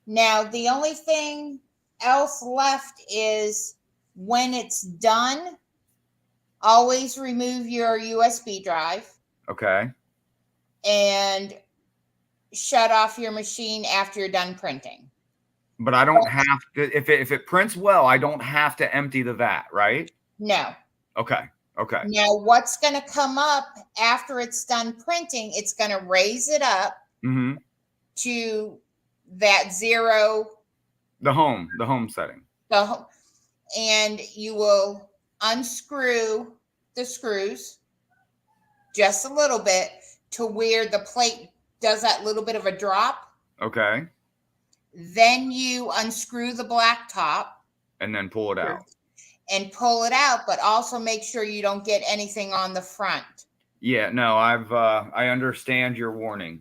Now, the only thing else left is when it's done, always remove your USB drive. Okay. And shut off your machine after you're done printing. But I don't have to, if it prints well, I don't have to empty the vat, right? No. Okay. Now, what's going to come up after it's done printing, it's going to raise it up to that 0. The home setting. And you will unscrew the screws just a little bit to where the plate does that little bit of a drop. Okay. Then you unscrew the black top. And then pull it out. But also make sure you don't get anything on the front. Yeah, no, I understand your warning.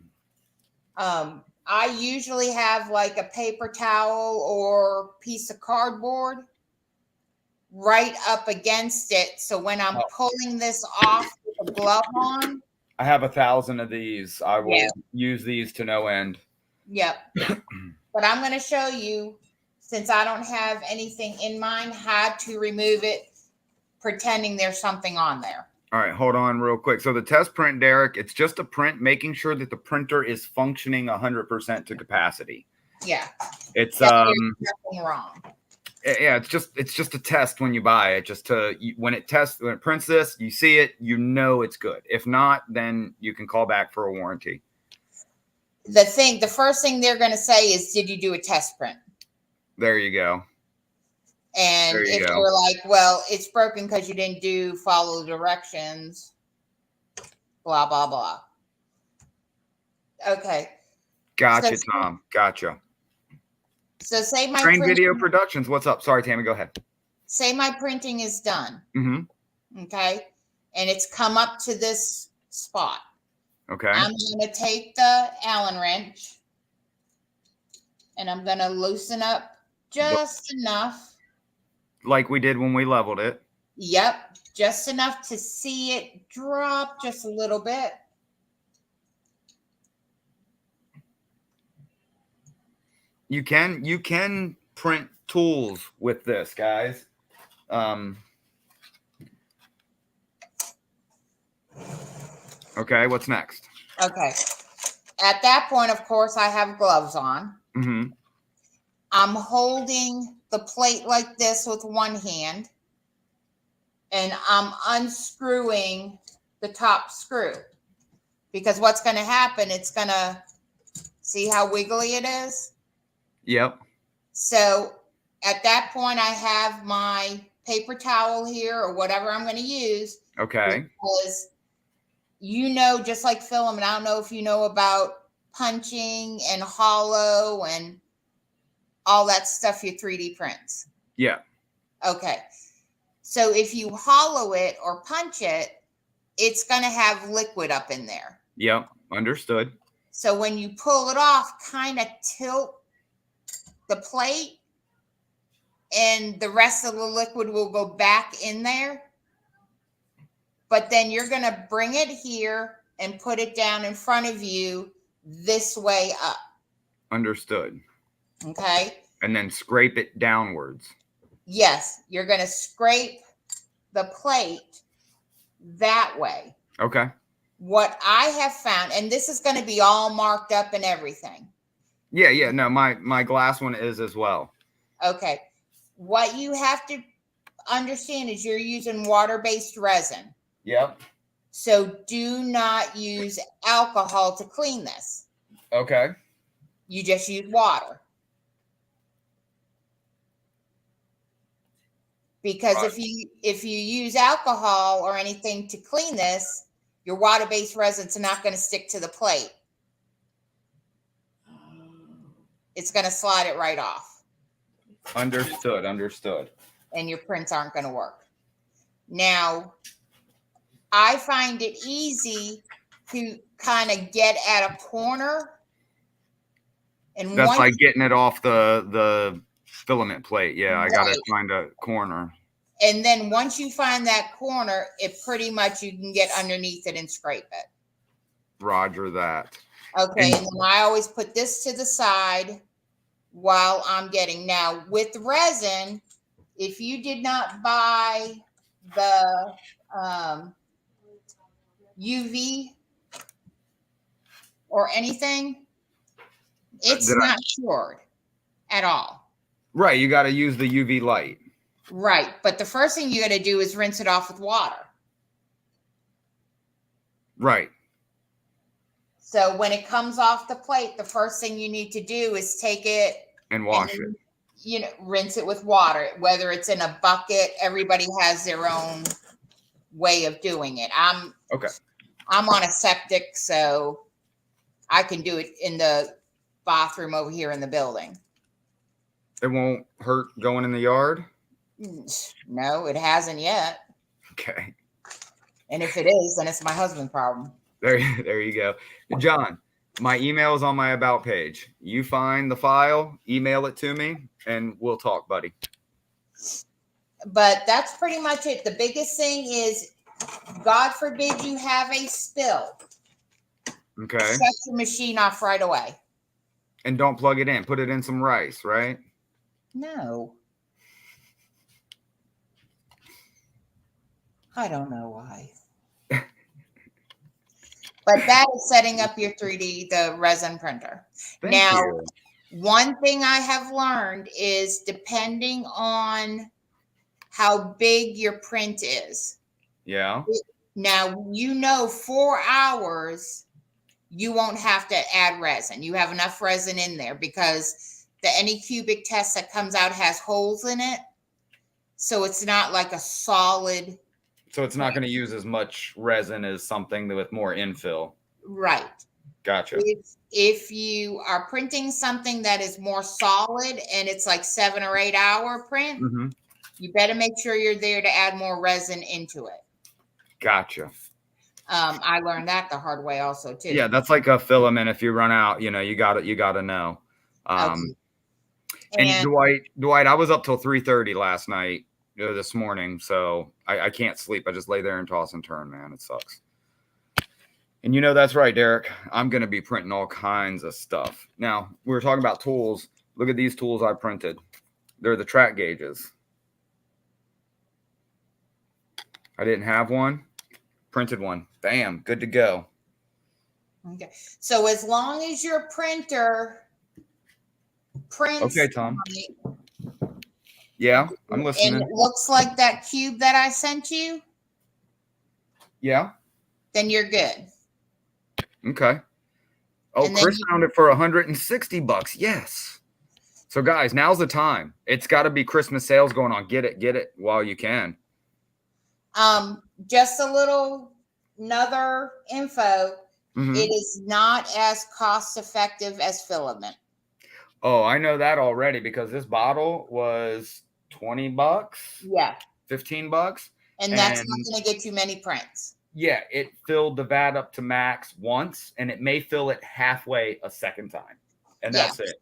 I usually have like a paper towel or piece of cardboard right up against it. So when I'm pulling this off with a glove on. I have 1,000 of these. I will use these to no end. Yep. But I'm going to show you, since I don't have anything in mind, how to remove it, pretending there's something on there. All right, hold on real quick. So the test print, Derek, it's just a print, making sure that the printer is functioning 100% to capacity. Yeah. It's nothing wrong. Yeah, it's just a test when you buy it, just to when it prints this, you see it, you know it's good. If not, then you can call back for a warranty. The first thing they're going to say is, did you do a test print? There you go. And if you're like, well, it's broken because you didn't follow the directions, blah, blah, blah. Okay. Gotcha, Tom. Gotcha. So say my Train Video Productions. What's up? Sorry, Tammy, go ahead. Say my printing is done. Mm-hmm. Okay. And it's come up to this spot. Okay. I'm going to take the Allen wrench and I'm going to loosen up just enough. Like we did when we leveled it. Yep, just enough to see it drop just a little bit. You can print tools with this, guys. Okay, what's next? Okay. At that point, of course, I have gloves on. Mm-hmm. I'm holding the plate like this with one hand, and I'm unscrewing the top screw. Because what's going to happen, it's going to, see how wiggly it is? Yep. So at that point, I have my paper towel here or whatever I'm going to use. Okay. Because you know, just like filament, I don't know if you know about punching and hollow and all that stuff, your 3D prints. Yeah. Okay. So if you hollow it or punch it, it's going to have liquid up in there. Yep. Understood. So when you pull it off, kind of tilt the plate and the rest of the liquid will go back in there. But then you're going to bring it here and put it down in front of you this way up. Understood. Okay. And then scrape it downwards. Yes, you're going to scrape the plate that way. Okay. What I have found, and this is going to be all marked up and everything. Yeah, yeah. No, my glass one is as well. Okay. What you have to understand is you're using water-based resin. Yep. So do not use alcohol to clean this. Okay. You just use water. Because Right. if you use alcohol or anything to clean this, your water-based resin's not going to stick to the plate. It's going to slide it right off. Understood. Understood. And your prints aren't going to work. Now, I find it easy to kind of get at a corner. And That's once, like getting it off the filament plate. Yeah, I got to Right. find a corner. and then once you find that corner, it pretty much you can get underneath it and scrape it. Roger that. Okay, and then I always put this to the side while I'm getting. Now, with resin, if you did not buy the UV or anything, it's Did I- not cured at all. Right, you got to use the UV light. Right, but the first thing you got to do is rinse it off with water. Right. So when it comes off the plate, the first thing you need to do is take it And wash and, it. you know, rinse it with water, whether it's in a bucket. Everybody has their own way of doing it. I'm on a septic, so I can do it in the bathroom over here in the building. It won't hurt going in the yard. No, it hasn't yet. Okay. And if it is, then it's my husband's problem. There you go. John, my email is on my about page. You find the file, email it to me, and we'll talk, buddy. But that's pretty much it. The biggest thing is, God forbid you have a spill. Okay. Shut your machine off right away. And don't plug it in. Put it in some rice, right? No. I don't know why. But that is setting up your 3D, the resin printer. Thank Now, you. one thing I have learned is depending on how big your print is. Yeah. Now, you know, 4 hours, you won't have to add resin. You have enough resin in there because the Anycubic test that comes out has holes in it. So it's not like a solid. So it's not going to use as much resin as something with more infill. Right. Gotcha. If you are printing something that is more solid and it's like 7 or 8 hour print, Mm-hmm. you better make sure you're there to add more resin into it. Gotcha. I learned that the hard way also too. Yeah, that's like a filament. If you run out, you got to know. Okay. And Dwight, I was up till 3:30 last night, this morning, so I can't sleep. I just lay there and toss and turn, man. It sucks. And that's right, Derek. I'm going to be printing all kinds of stuff. Now, we were talking about tools. Look at these tools I printed. They're the track gauges. I didn't have one. Printed one. Bam. Good to go. Okay. So as long as your printer prints. Okay, Tom. Yeah, I'm listening. And it looks like that cube that I sent you. Yeah. Then you're good. Okay. Oh, Chris found it for $160. Yes. So guys, now's the time. It's got to be Christmas sales going on. Get it while you can. Just a little another info. Mm-hmm. It is not as cost effective as filament. Oh, I know that already because this bottle was $20. Yeah. $15. And that's not going to get you many prints. Yeah, it filled the vat up to max once, and it may fill it halfway a second time. And that's it.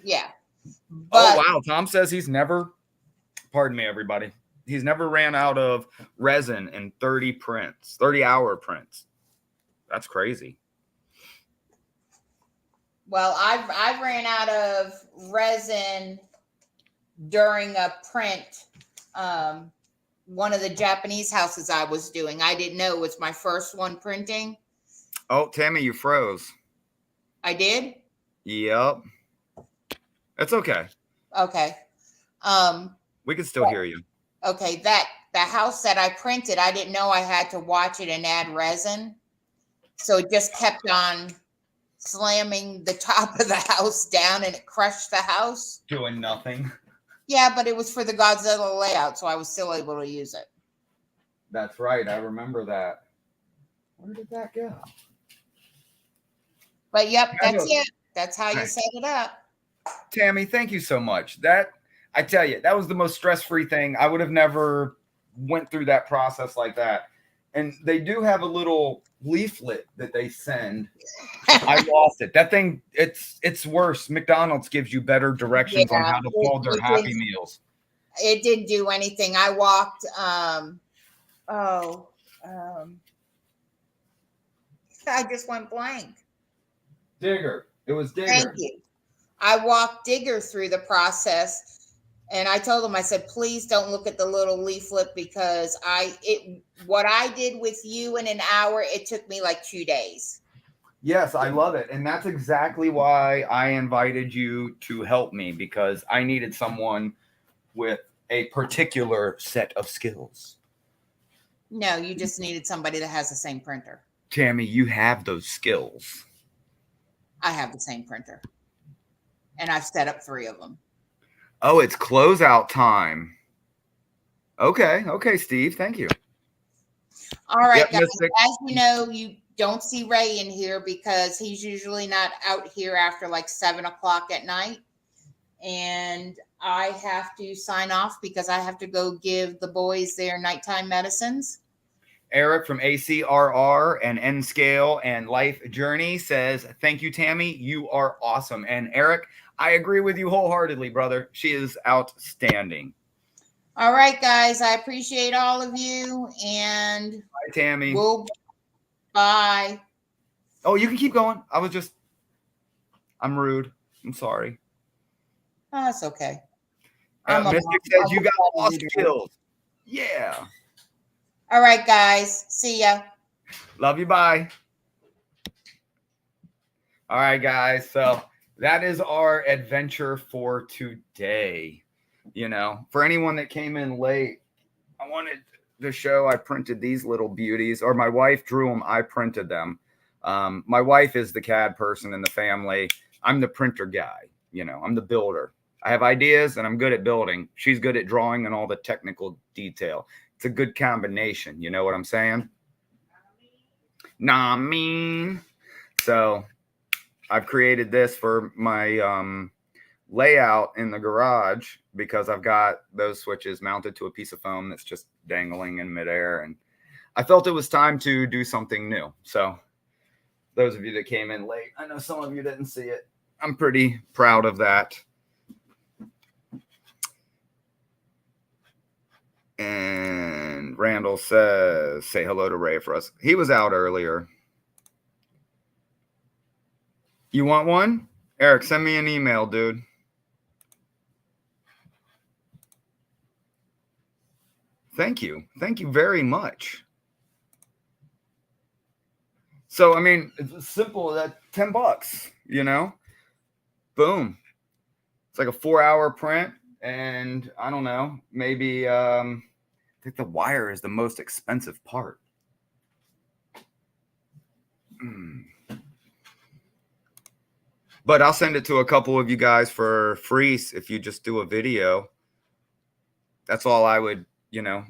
Yeah. But, wow. Tom says he's never, pardon me, everybody. He's never ran out of resin in 30-hour prints. That's crazy. Well, I ran out of resin during a print. One of the Japanese houses I was doing. I didn't know it was my first one printing. Oh, Tammy, you froze. I did? Yep. It's okay. Okay. We can still hear you. Okay, the house that I printed, I didn't know I had to watch it and add resin. So it just kept on slamming the top of the house down and it crushed the house. Doing nothing. Yeah, but it was for the Godzilla layout, so I was still able to use it. That's right. I remember that. Where did that go? But yep, that's it. That's how you set it up. Tammy, thank you so much. I tell you, that was the most stress-free thing. I would have never went through that process like that. And they do have a little leaflet that they send. I lost it. That thing, it's worse. McDonald's gives you better directions on how to fold their Happy Meals. It didn't do anything. I walked, I just went blank. Digger. It was Digger. Thank you. I walked Digger through the process. And I told him, I said, please don't look at the little leaflet because what I did with you in an hour, it took me like 2 days. Yes, I love it. And that's exactly why I invited you to help me, because I needed someone with a particular set of skills. No, you just needed somebody that has the same printer. Tammy, you have those skills. I have the same printer. And I've set up 3 of them. Oh, it's closeout time. Okay, Steve. Thank you. All right, guys. As you know, you don't see Ray in here because he's usually not out here after like 7 o'clock at night. And I have to sign off because I have to go give the boys their nighttime medicines. Eric from ACRR and N Scale and Life Journey says, thank you, Tammy. You are awesome. And Eric, I agree with you wholeheartedly, brother. She is outstanding. All right, guys. I appreciate all of you. And bye, Tammy. Bye. Oh, you can keep going. I'm rude. I'm sorry. Oh, that's okay. Mystic says you got lost skills. Yeah. All right, guys. See ya. Love you. Bye. All right, guys. So that is our adventure for today. For anyone that came in late, I wanted to show I printed these little beauties, or my wife drew them. I printed them. My wife is the CAD person in the family. I'm the printer guy. I'm the builder. I have ideas and I'm good at building. She's good at drawing and all the technical detail. It's a good combination. You know what I'm saying? Nah, mean. So I've created this for my layout in the garage because I've got those switches mounted to a piece of foam that's just dangling in midair. And I felt it was time to do something new. So those of you that came in late, I know some of you didn't see it. I'm pretty proud of that. And Randall says, say hello to Ray for us. He was out earlier. You want one? Eric, send me an email, dude. Thank you. Thank you very much. So, I mean, it's simple. That $10, you know, boom. It's like a 4-hour print. And I don't know, maybe, I think the wire is the most expensive part. But I'll send it to a couple of you guys for free if you just do a video. That's all I would, you know.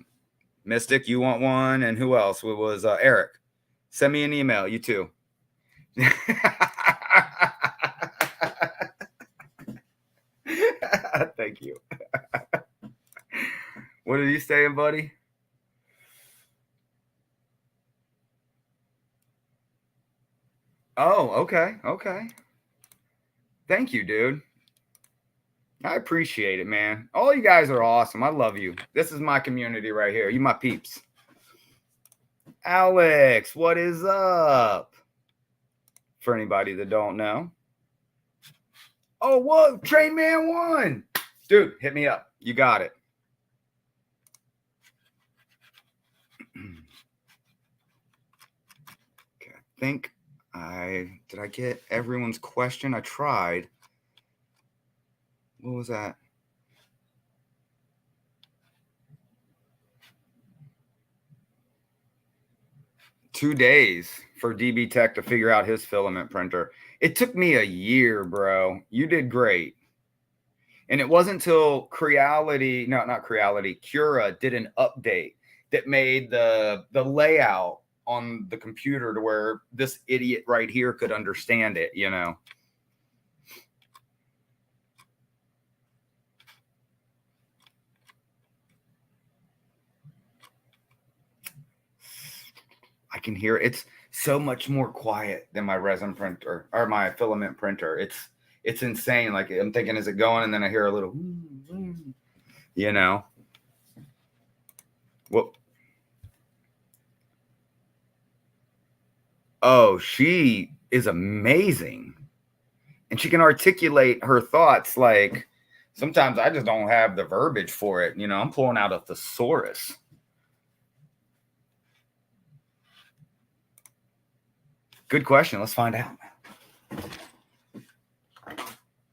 Mystic, you want one? And who else? It was Eric. Send me an email. You too. Thank you. What are you saying, buddy? Oh, okay. Okay. Thank you, dude. I appreciate it, man. All you guys are awesome. I love you. This is my community right here. You my peeps. Alex, what is up? For anybody that don't know. Oh, whoa, Train Man 1. Dude, hit me up. You got it. Okay, I think did I get everyone's question? I tried. What was that? Two days for DB Tech to figure out his filament printer. It took me a year, bro. You did great. And it wasn't until Creality, no, not Creality, Cura did an update that made the layout on the computer to where this idiot right here could understand it, you know. I can hear it. It's so much more quiet than my resin printer or my filament printer. It's insane. Like I'm thinking, is it going? And then I hear a little, you know. Whoop. Oh, she is amazing. And she can articulate her thoughts. Like sometimes I just don't have the verbiage for it. You know, I'm pulling out a thesaurus. Good question. Let's find out.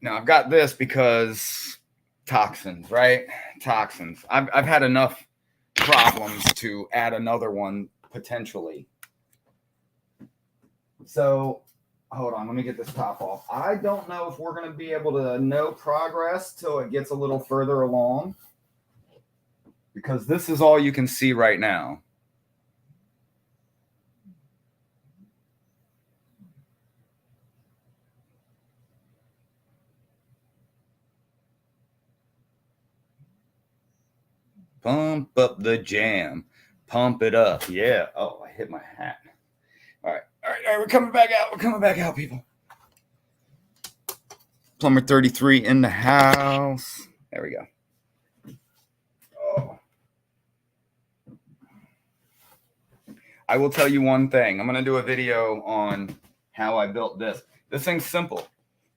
Now I've got this because toxins, right? Toxins. I've had enough problems to add another one potentially. So hold on, let me get this top off. I don't know if we're going to be able to know progress till it gets a little further along because this is all you can see right now. Pump up the jam. Pump it up. Yeah. Oh, I hit my hat. All right. All right. We're coming back out. We're coming back out, people. Plumber 33 in the house. There we go. Oh. I will tell you one thing. I'm going to do a video on how I built this. This thing's simple.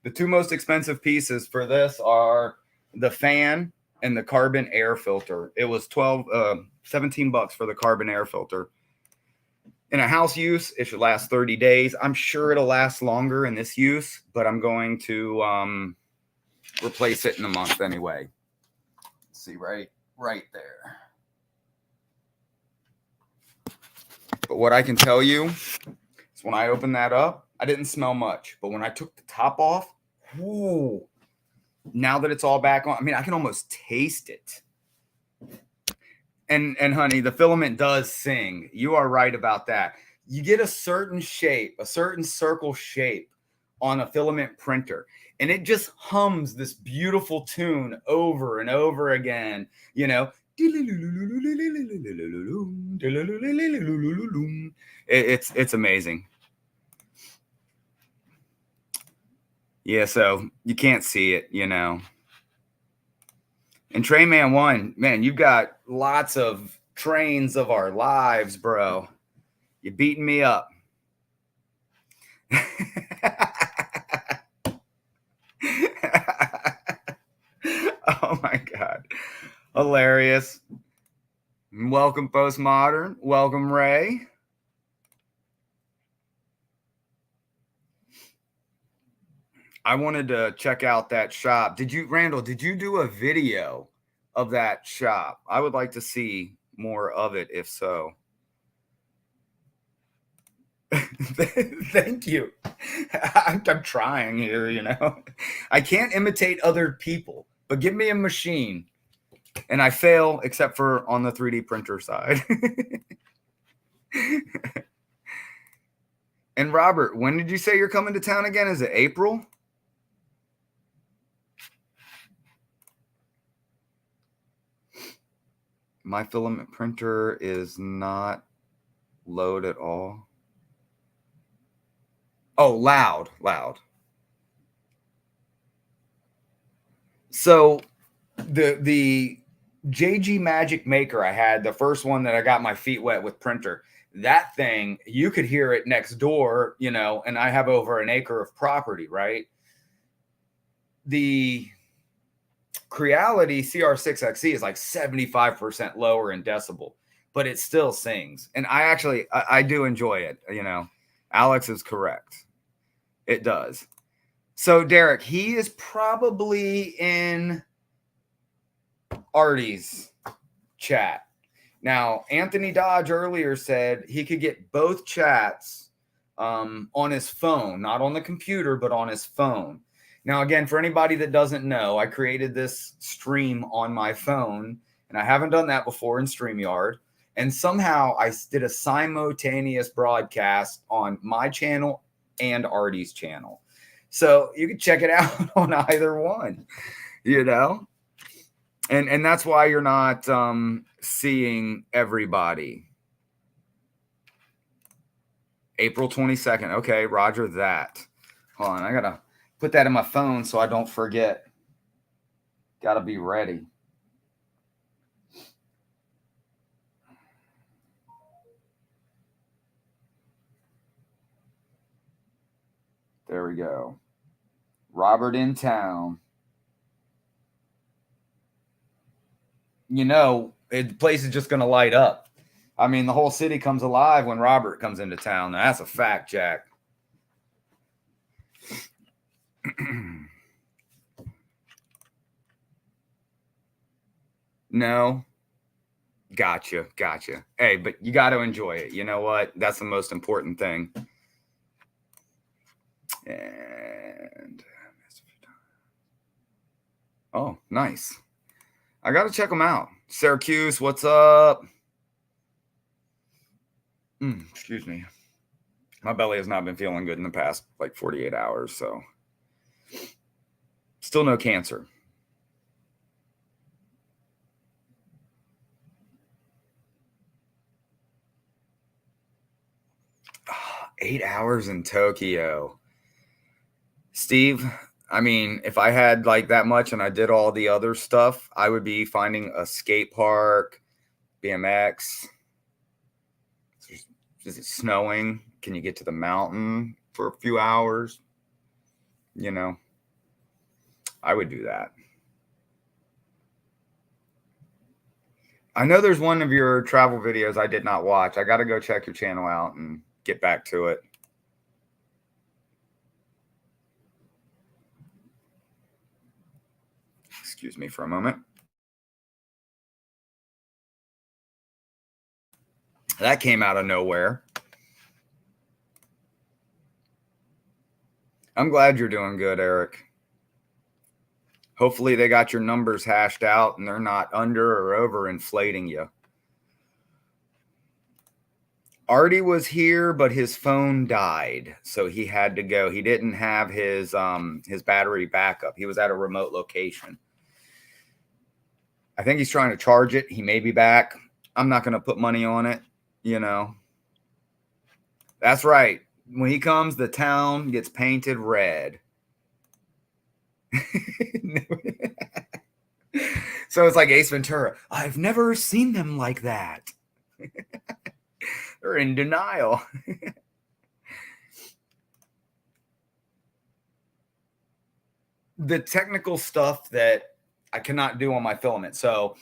The two most expensive pieces for this are the fan and the carbon air filter. It was $17 for the carbon air filter. In a house use, it should last 30 days. I'm sure it'll last longer in this use, but I'm going to replace it in a month anyway. Let's see, right there. But what I can tell you is when I opened that up, I didn't smell much. But when I took the top off, whoo, now that it's all back on, I mean, I can almost taste it. And honey, the filament does sing. You are right about that. You get a certain shape, a certain circle shape on a filament printer, and it just hums this beautiful tune over and over again. You know, It's amazing. Yeah, so you can't see it, you know. And Train Man 1, man, you've got lots of trains of our lives, bro. You're beating me up. Oh my God. Hilarious. Welcome, Postmodern. Welcome, Ray. I wanted to check out that shop. Randall, did you do a video of that shop? I would like to see more of it, if so. Thank you. I'm trying here, you know. I can't imitate other people, but give me a machine. And I fail, except for on the 3D printer side. And Robert, when did you say you're coming to town again? Is it April? My filament printer is not load at all. Oh, loud. So the JG Magic Maker I had, the first one that I got my feet wet with printer, that thing, you could hear it next door, you know, and I have over an acre of property, right? The Creality CR6XE is like 75% lower in decibel, but it still sings. And I do enjoy it, you know. Alex is correct. It does. So Derek, he is probably in Artie's chat. Now, Anthony Dodge earlier said he could get both chats on his phone, not on the computer, but on his phone. Now, again, for anybody that doesn't know, I created this stream on my phone, and I haven't done that before in StreamYard. And somehow I did a simultaneous broadcast on my channel and Artie's channel. So you can check it out on either one, you know? And that's why you're not seeing everybody. April 22nd. Okay, roger that. Hold on, I got to put that in my phone so I don't forget. Got to be ready. There we go. Robert in town. You know, the place is just going to light up. I mean, the whole city comes alive when Robert comes into town. Now, that's a fact, Jack. No. Gotcha. Hey, but you got to enjoy it. You know what? That's the most important thing. And oh, nice. I got to check them out. Syracuse, what's up? Excuse me. My belly has not been feeling good in the past like 48 hours, so still no cancer. Oh, 8 hours in Tokyo. Steve, I mean, if I had like that much and I did all the other stuff, I would be finding a skate park, BMX. Is it snowing? Can you get to the mountain for a few hours? You know, I would do that. I know there's one of your travel videos I did not watch. I got to go check your channel out and get back to it. Excuse me for a moment. That came out of nowhere. I'm glad you're doing good, Eric. Hopefully they got your numbers hashed out and they're not under or over inflating you. Artie was here, but his phone died, so he had to go. He didn't have his battery backup. He was at a remote location. I think he's trying to charge it. He may be back. I'm not going to put money on it, you know. That's right. When he comes, the town gets painted red. So it's like Ace Ventura. I've never seen them like that. They're in denial. The technical stuff that I cannot do on my filament. So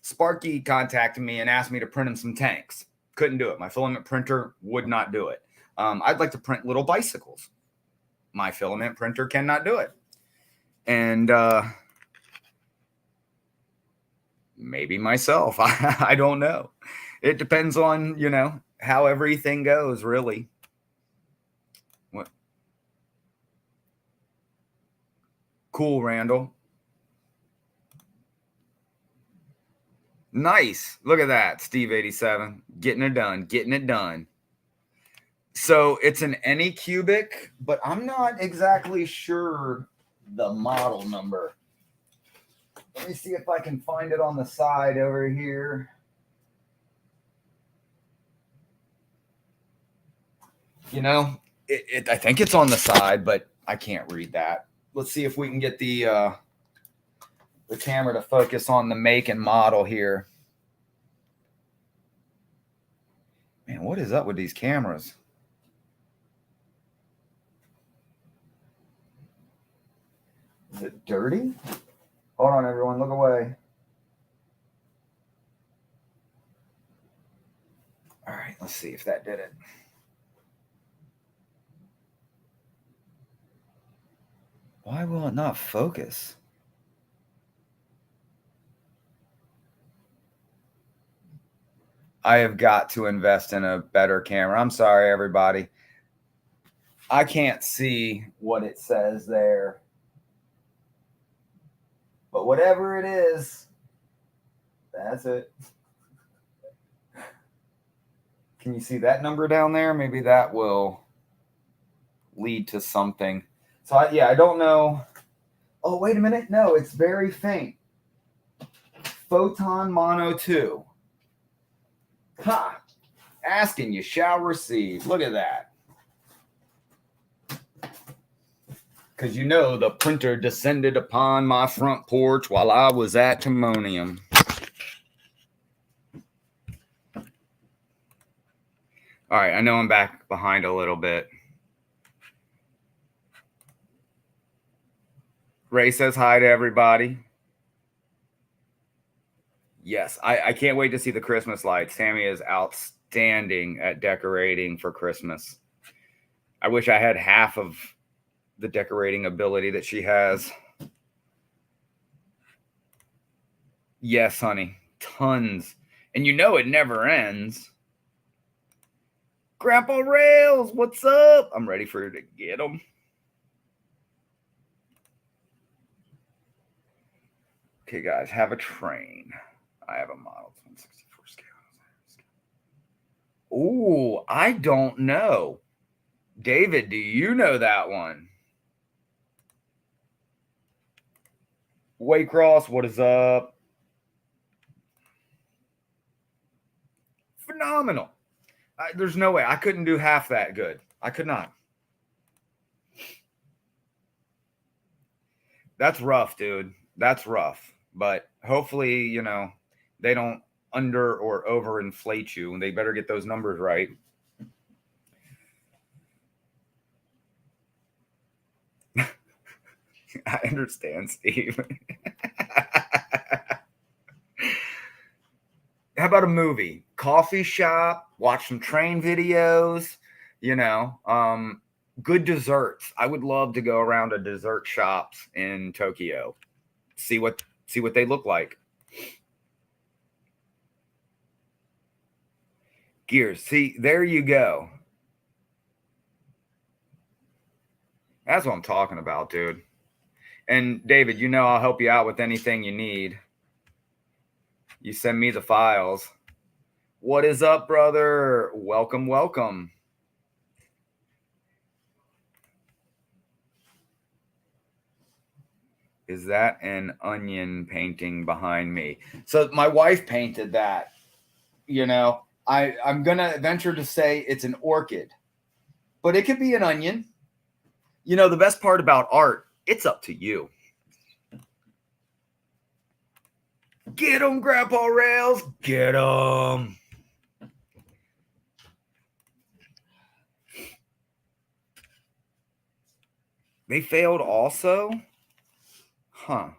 Sparky contacted me and asked me to print him some tanks. Couldn't do it. My filament printer would not do it. I'd like to print little bicycles. My filament printer cannot do it. And maybe myself. I don't know. It depends on, you know, how everything goes, really. What? Cool, Randall. Nice. Look at that, Steve 87. Getting it done. Getting it done. So it's an Anycubic, but I'm not exactly sure the model number. Let me see if I can find it on the side over here. You know, I think it's on the side, but I can't read that. Let's see if we can get the camera to focus on the make and model here. Man, what is up with these cameras? Is it dirty? Hold on, everyone. Look away. All right, let's see if that did it. Why will it not focus? I have got to invest in a better camera. I'm sorry, everybody. I can't see what it says there. But whatever it is, that's it. Can you see that number down there? Maybe that will lead to something. So, I don't know. Oh, wait a minute. No, it's very faint. Photon Mono 2. Ha! Asking you shall receive. Look at that. Because you know the printer descended upon my front porch while I was at Timonium. All right, I know I'm back behind a little bit. Ray says hi to everybody. Yes, I can't wait to see the Christmas lights. Tammy is outstanding at decorating for Christmas. I wish I had half of the decorating ability that she has. Yes, honey, tons. And you know it never ends. Grandpa Rails, what's up? I'm ready for her to get them. Okay, guys, have a train. I have a model 164 scale. Ooh, I don't know. David, do you know that one? Waycross, what is up? Phenomenal. There's no way. I couldn't do half that good. I could not. That's rough, dude. That's rough. But hopefully, you know, they don't under or overinflate you, and they better get those numbers right. I understand, Steve. How about a movie? Coffee shop, watch some train videos, you know, good desserts. I would love to go around to dessert shops in Tokyo. See what they look like. Gears. See, there you go. That's what I'm talking about, dude. And David, you know I'll help you out with anything you need. You send me the files. What is up, brother? Welcome, welcome. Is that an onion painting behind me? So my wife painted that. You know, I'm gonna venture to say it's an orchid, but it could be an onion. You know, the best part about art, it's up to you. Get them, Grandpa Rails. Get them. They failed also? Huh.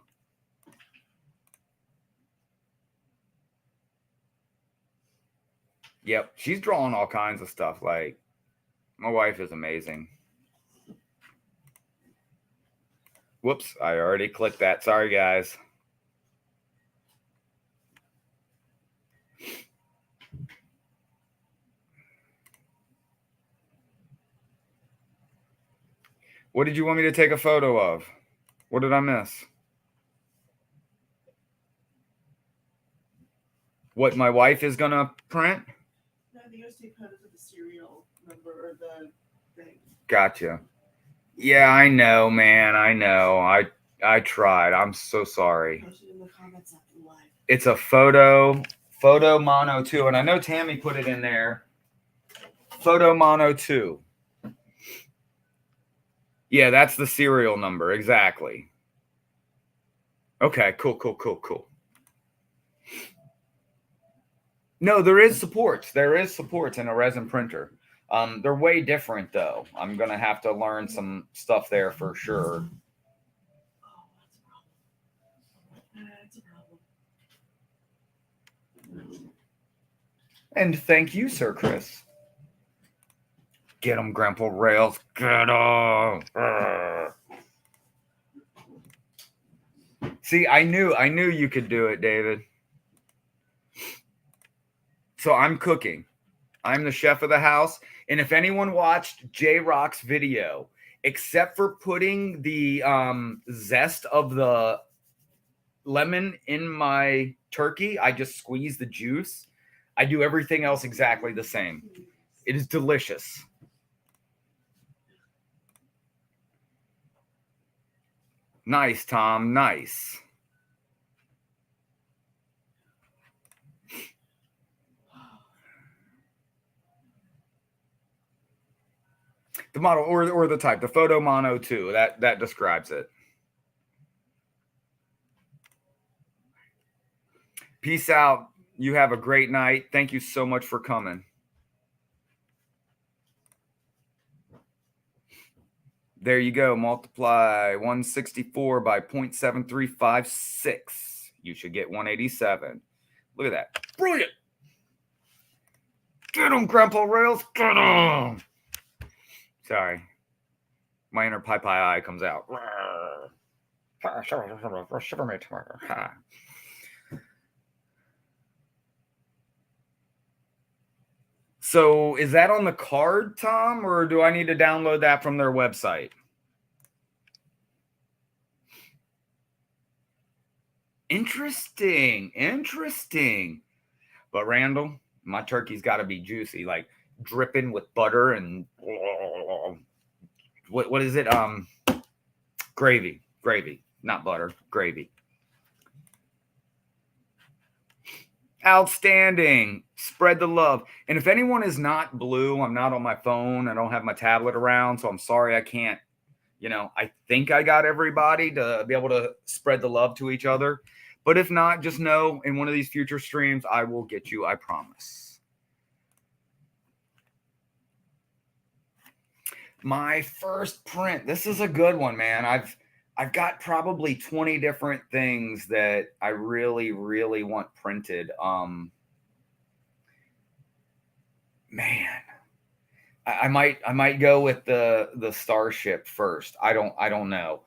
Yep, she's drawing all kinds of stuff. Like, my wife is amazing. Whoops, I already clicked that. Sorry, guys. What did you want me to take a photo of? What did I miss? What my wife is going to print? No, the USD code is the serial number or the thing. Gotcha. Yeah, I know, man. I know. I tried. I'm so sorry. Post it in the comments after the live. It's a photo mono 2, and I know Tammy put it in there. Photo mono 2. Yeah, that's the serial number. Exactly. Okay, cool. No, there is supports. There is supports in a resin printer. They're way different, though. I'm going to have to learn some stuff there for sure. Oh, that's a problem. And thank you, Sir Chris. Get them, Grandpa Rails. Get them. See, I knew you could do it, David. So I'm cooking. I'm the chef of the house. And if anyone watched J-Rock's video, except for putting the zest of the lemon in my turkey, I just squeeze the juice. I do everything else exactly the same. It is delicious. Nice, Tom. Nice. The model or the type, the photo mono 2, that describes it. Peace out. You have a great night. Thank you so much for coming. There you go. Multiply 164 by 0.7356. You should get 187. Look at that. Brilliant. Get him, Grandpa Rails. Get him. Sorry. My inner pie eye comes out. So is that on the card, Tom, or do I need to download that from their website? Interesting. But Randall, my turkey's got to be juicy, like dripping with butter and what is it? Gravy, not butter, gravy. Outstanding. Spread the love. And if anyone is not blue, I'm not on my phone. I don't have my tablet around, so I'm sorry I can't. I think I got everybody to be able to spread the love to each other. But if not, just know in one of these future streams, I will get you. I promise. My first print. This is a good one, man. I've got probably 20 different things that I really, really want printed. Man, I might go with the Starship first. I don't know.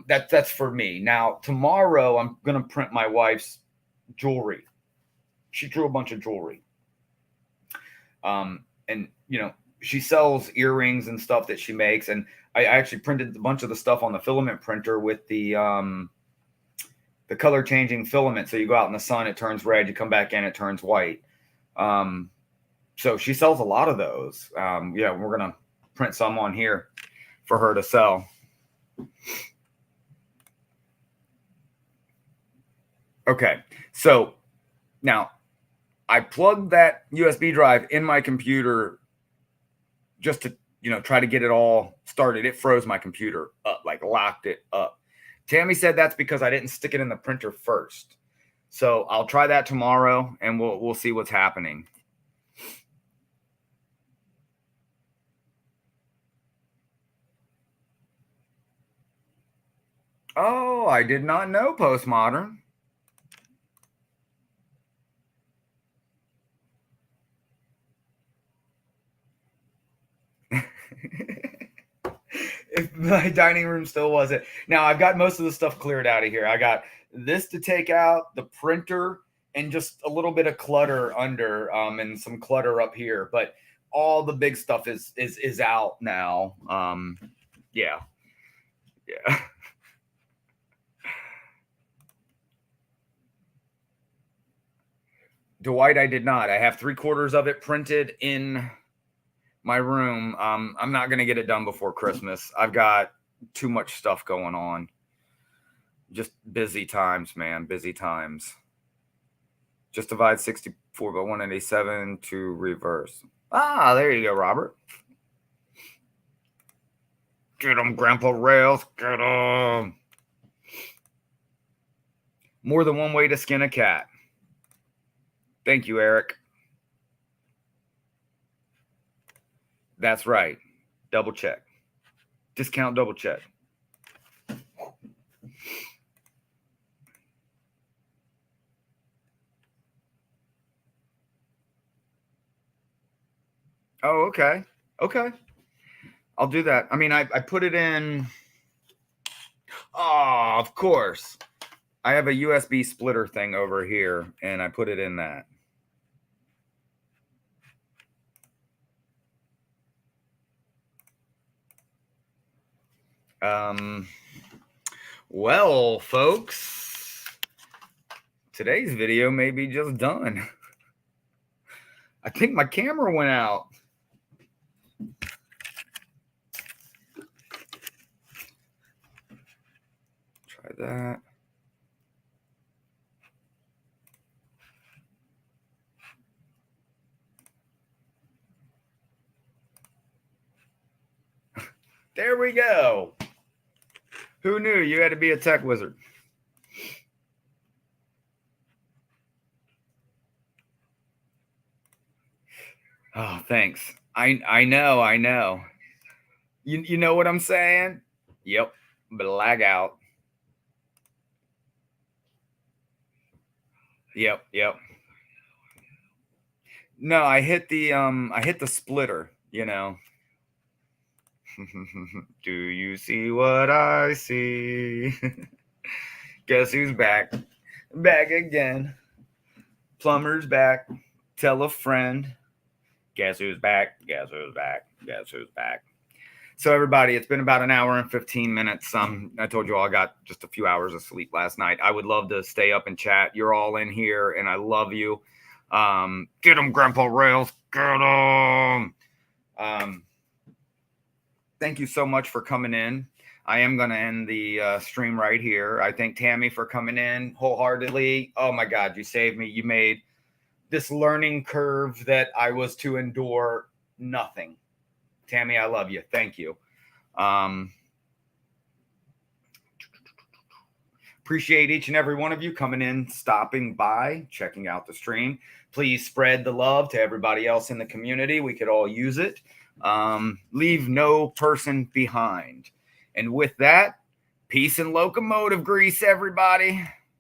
That's for me. Now tomorrow I'm gonna print my wife's jewelry. She drew a bunch of jewelry. And she sells earrings and stuff that she makes, and I actually printed a bunch of the stuff on the filament printer with the color changing filament. So you go out in the sun, it turns red. You come back in, it turns white. So she sells a lot of those. Yeah, we're gonna print some on here for her to sell. Okay, so now I plugged that USB drive in my computer just to, try to get it all started. It froze my computer up, like locked it up. Tammy said that's because I didn't stick it in the printer first. So I'll try that tomorrow and we'll see what's happening. Oh, I did not know postmodern. If my dining room still wasn't. Now I've got most of the stuff cleared out of here. I got this to take out, the printer, and just a little bit of clutter under, and some clutter up here. But all the big stuff is out now. Yeah. Dwight, I did not. I have 3/4 of it printed in my room. I'm not going to get it done before Christmas. I've got too much stuff going on. Just busy times, man. Busy times. Just divide 64 by 187 to reverse. Ah, there you go, Robert. Get them, Grandpa Rails. Get them. More than one way to skin a cat. Thank you, Eric. That's right. Double check. Discount double check. Oh, okay. Okay. I'll do that. I mean, I put it in. Oh, of course. I have a USB splitter thing over here, and I put it in that. Well, folks, today's video may be just done. I think my camera went out. Try that. There we go. Who knew you had to be a tech wizard? Oh, thanks. I know. You know what I'm saying? Yep. Black out. Yep. No, I hit the splitter, Do you see what I see? Guess who's back? Back again. Plumber's back. Tell a friend. Guess who's back? Guess who's back? Guess who's back? So everybody, it's been about an hour and 15 minutes. I told you all I got just a few hours of sleep last night. I would love to stay up and chat. You're all in here, and I love you. Get them, Grandpa Rails. Get them. Thank you so much for coming in. I am going to end the stream right here. I thank Tammy for coming in wholeheartedly. Oh, my God, you saved me. You made this learning curve that I was to endure nothing. Tammy, I love you. Thank you. Appreciate each and every one of you coming in, stopping by, checking out the stream. Please spread the love to everybody else in the community. We could all use it. Leave no person behind. And with that, peace and locomotive grease, everybody.